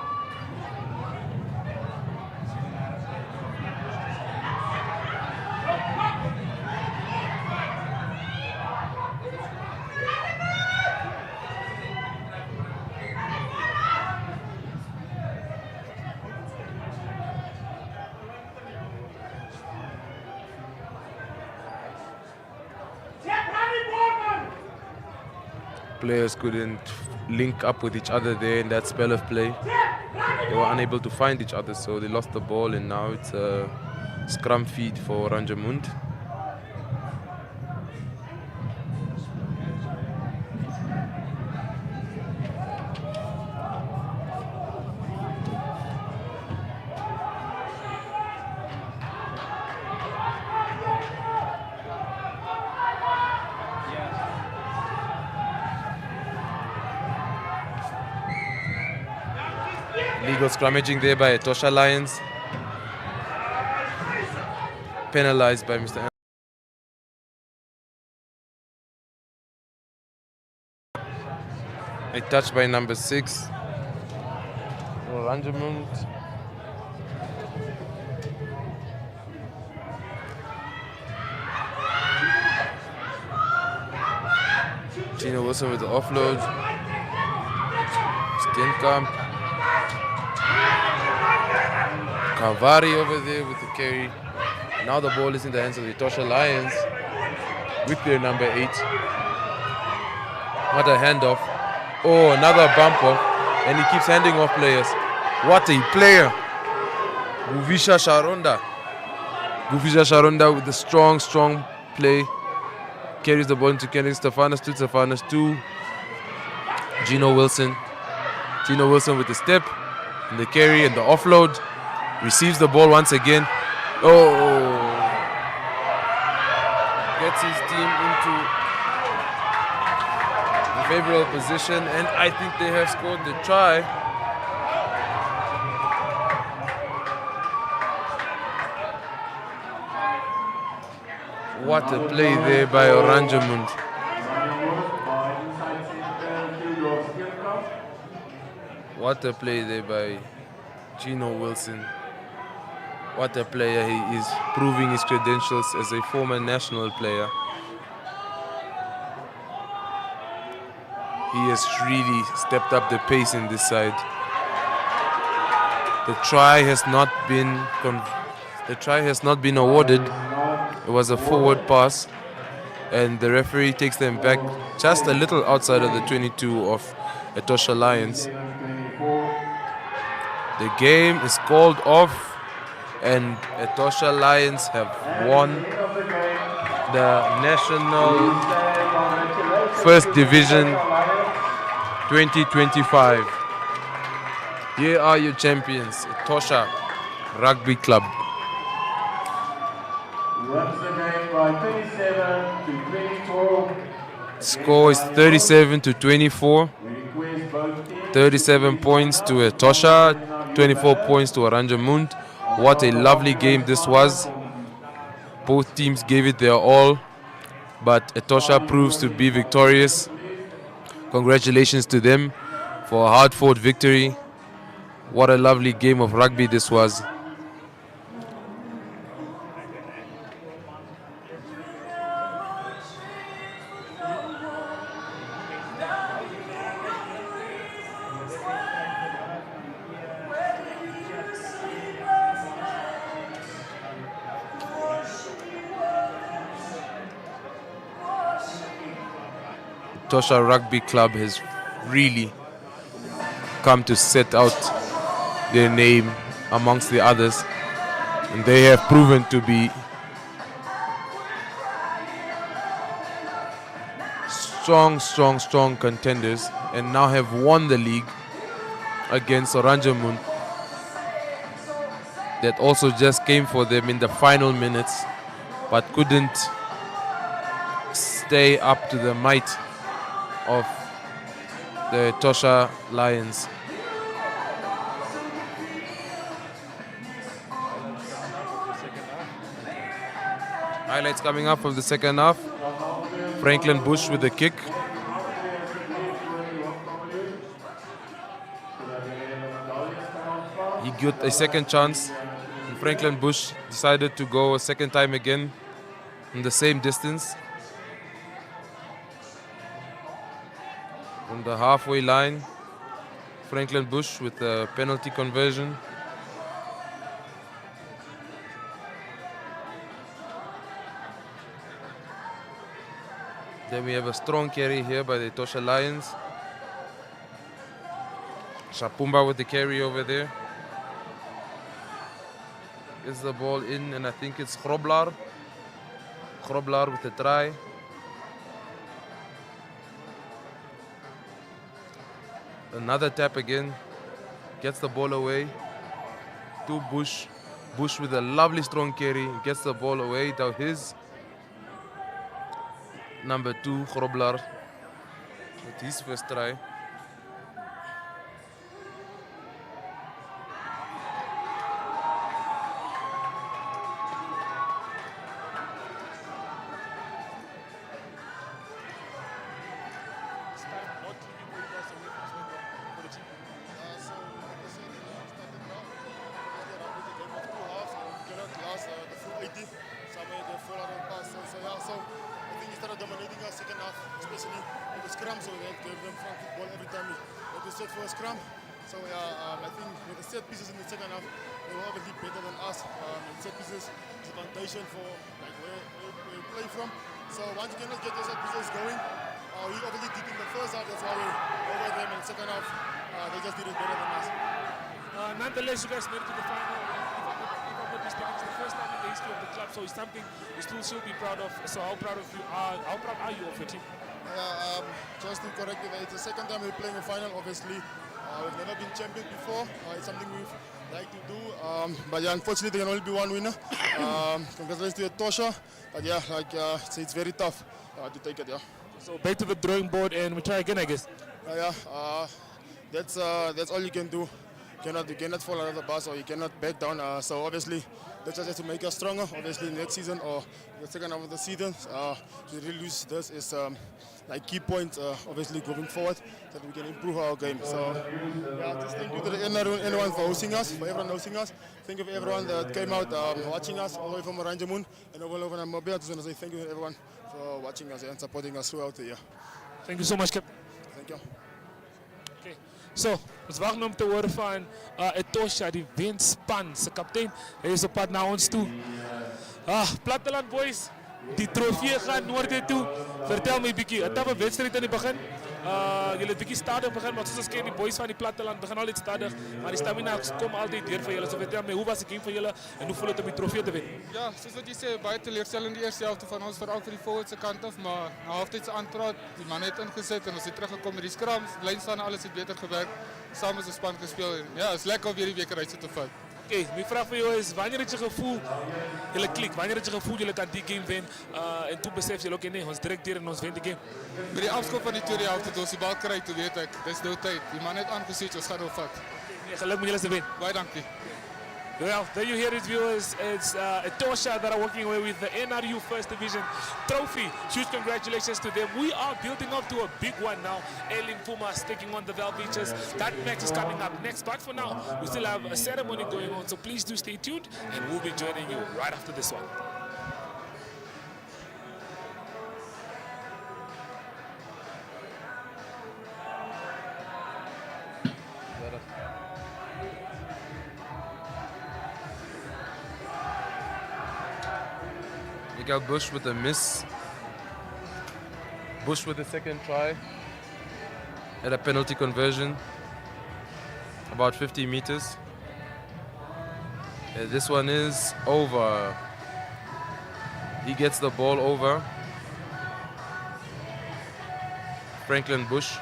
Players couldn't link up with each other there in that spell of play. They were unable to find each other, so they lost the ball, and now it's a scrum feed for Oranjemund. Legal scrummaging there by Etosha Lions. Penalized by Mr. A touch by number 6. Oranjemund. Gino Wilson with the offload. Stenkamp. Kavari over there with the carry. Now the ball is in the hands of the Etosha Lions with their number 8. What a handoff. Oh, another bump off. And he keeps handing off players. What a player. Guvisha Sharonda. Guvisha Sharonda with the strong play. Carries the ball into Kennedy Stefanos to Gino Wilson. Gino Wilson with the step and the carry and the offload. Receives the ball once again. Oh! Gets his team into a favorable position, and I think they have scored the try. What a play there by Oranjemund. What a play there by Gino Wilson. What a player he is, proving his credentials as a former national player. He has really stepped up the pace in this side. The try has not been awarded. It was a forward pass, and the referee takes them back just a little outside of the 22 of Etosha Lions. The game is called off, and Etosha Lions have won the National First Division 2025. Here are your champions, Etosha Rugby Club. Score is 37-24. 37 points to Etosha, 24 points to Oranjemund. What a lovely game this was. Both teams gave it their all, but Etosha proves to be victorious. Congratulations to them for a hard-fought victory. What a lovely game of rugby this was. Etosha Rugby Club has really come to set out their name amongst the others, and they have proven to be strong contenders, and now have won the league against Oranjemund. That also just came for them in the final minutes, but couldn't stay up to the might of the Etosha Lions. Highlights coming up from the second half. Franklin Bush with the kick. He got a second chance. And Franklin Bush decided to go a second time again in the same distance. From the halfway line, Franklin Bush with the penalty conversion. Then we have a strong carry here by the Etosha Lions. Shapumba with the carry over there. Gets the ball in, and I think it's Groblar. Groblar with the try. Another tap again. Gets the ball away to Bush. Bush with a lovely strong carry. Gets the ball away to his number 2, Groblar, with his first try. set for a scrum. So I think with the set pieces in the second half, they were obviously better than us. And set pieces is a foundation for like where we play from. So once you cannot get your set pieces going, we obviously did in the first half. That's why we over them in the second half. They just did it better than us. Nonetheless, you guys made it to the final. If I'm not mistaken, it's the first time in the history of the club, so it's something you still should be proud of. So how proud are you of your team? Just to correct you, it's the second time we're playing a final, obviously. We've never been champion before. It's something we've like to do. But yeah, unfortunately, there can only be one winner. Congratulations to Etosha. But yeah, it's very tough to take it, yeah. So back to the drawing board and we try again, I guess. That's all you can do. You cannot fall out of the bus or you cannot back down. So obviously, that's just to make us stronger. Obviously, next season or the second half of the season, to really lose this is like key points. Obviously, going forward, that we can improve our game. So just thank you to anyone for hosting us, for everyone hosting us. Thank you for everyone that came out watching us all the way from Oranjemund and all over Namibia. I just want to say thank you to everyone for watching us and supporting us throughout the year. Thank you so much, Captain. Thank you. Okay. So, ons wag nou om te hoor van Etosha, die wenspan se kaptein. Hy is op pad na ons toe. Platteland boys, die trofee gaan noorde toe. Vertel my bietjie, 'n tawwe wedstryd aan die begin. Julle het bietjie stadig begin, maar soos ons ken, die boys van die platteland begin al iets stadig, maar die stamina kom altyd deur vir julle. So vertel my, hoe was die game vir julle en hoe voel dit om die trofee te wen? Ja, soos wat jy sê, baie teleurstellend die eerste helfte van ons, veral vir die forward se kant af, maar na halftyd se aanpraat, die manne het ingesit en ons het teruggekom met die scrums, lyn staan alles het beter gewerk, saam as 'n span gespeel en ja, is lekker om weer die week uit te vat. Okay, my vraag vir jou is, wanneer het jy gevoel julle klik? Wanneer het jy gevoel julle kan die game wen? En toe besef jy, okay nee, ons direk deur en ons wen die game. Met die afskop van die tweede helfte het ons die bal kry, toe weet ek, dis nou tyd. Die man het aangesit, ons gaan nou vat. Nee, geluk met julle se wen. Baie dankie. Well, there you hear it, viewers. It's Etosha that are walking away with the NRU First Division trophy. Huge congratulations to them. We are building up to a big one now. Ailing Pumas taking on the Val Beaches. That match is coming up next. But for now, we still have a ceremony going on. So please do stay tuned and we'll be joining you right after this one. Miguel Bush with a miss. Bush with the second try at a penalty conversion, about 50 meters. This one is over. He gets the ball over. Franklin Bush.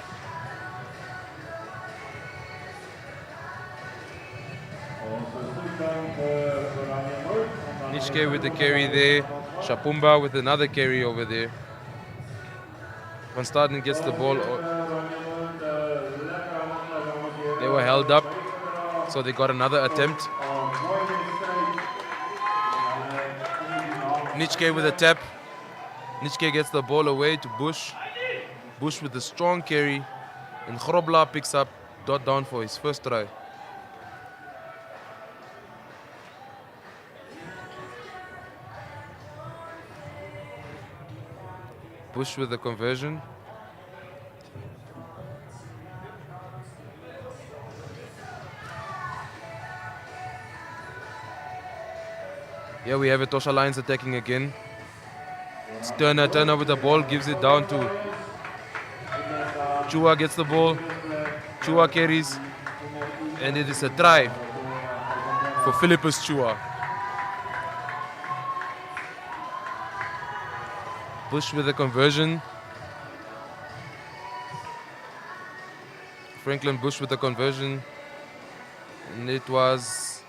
Nishke with the carry there. Shapumba with another carry over there. Van Staden gets the ball. They were held up, so they got another attempt. Nishke with a tap. Nishke gets the ball away to Bush. Bush with a strong carry. And Grobla picks up dot down for his first try. Bush with the conversion. Here we have Etosha Lions attacking again. It's Turner with the ball, gives it down to Chua, gets the ball. Chua carries. And it is a try for Philippus Chua. Bush with the conversion. Franklin Bush with the conversion. And it was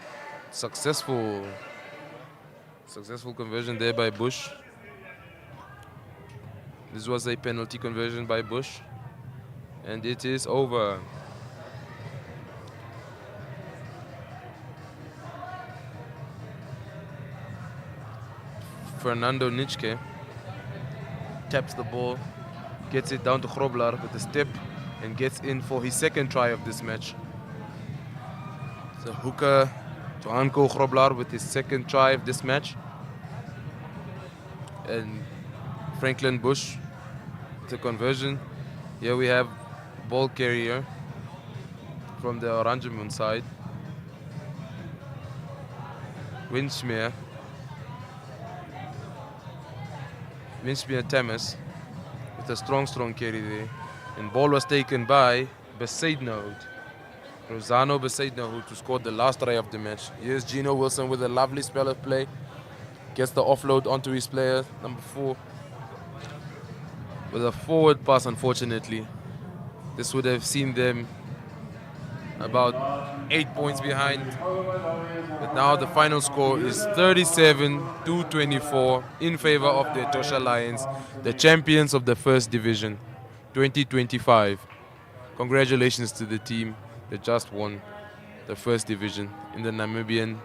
successful. Successful conversion there by Bush. This was a penalty conversion by Bush. And it is over. Fernando Nitschke taps the ball, gets it down to Groblar with a step and gets in for his second try of this match. So hooker to Anko Groblar with his second try of this match. And Franklin Bush, the conversion. Here we have ball carrier. from the Oranjemund side. Winchmere Thomas with a strong carry there. And ball was taken by Besaidnout. Rosano Besaidnout, who scored the last try of the match. Here's Gino Wilson with a lovely spell of play. Gets the offload onto his player, number 4. With a forward pass, unfortunately. This would have seen them about 8 points behind. But now the final score is 37-24 in favor of the Etosha Lions, the champions of the First Division 2025. Congratulations to the team that just won the First Division in the Namibian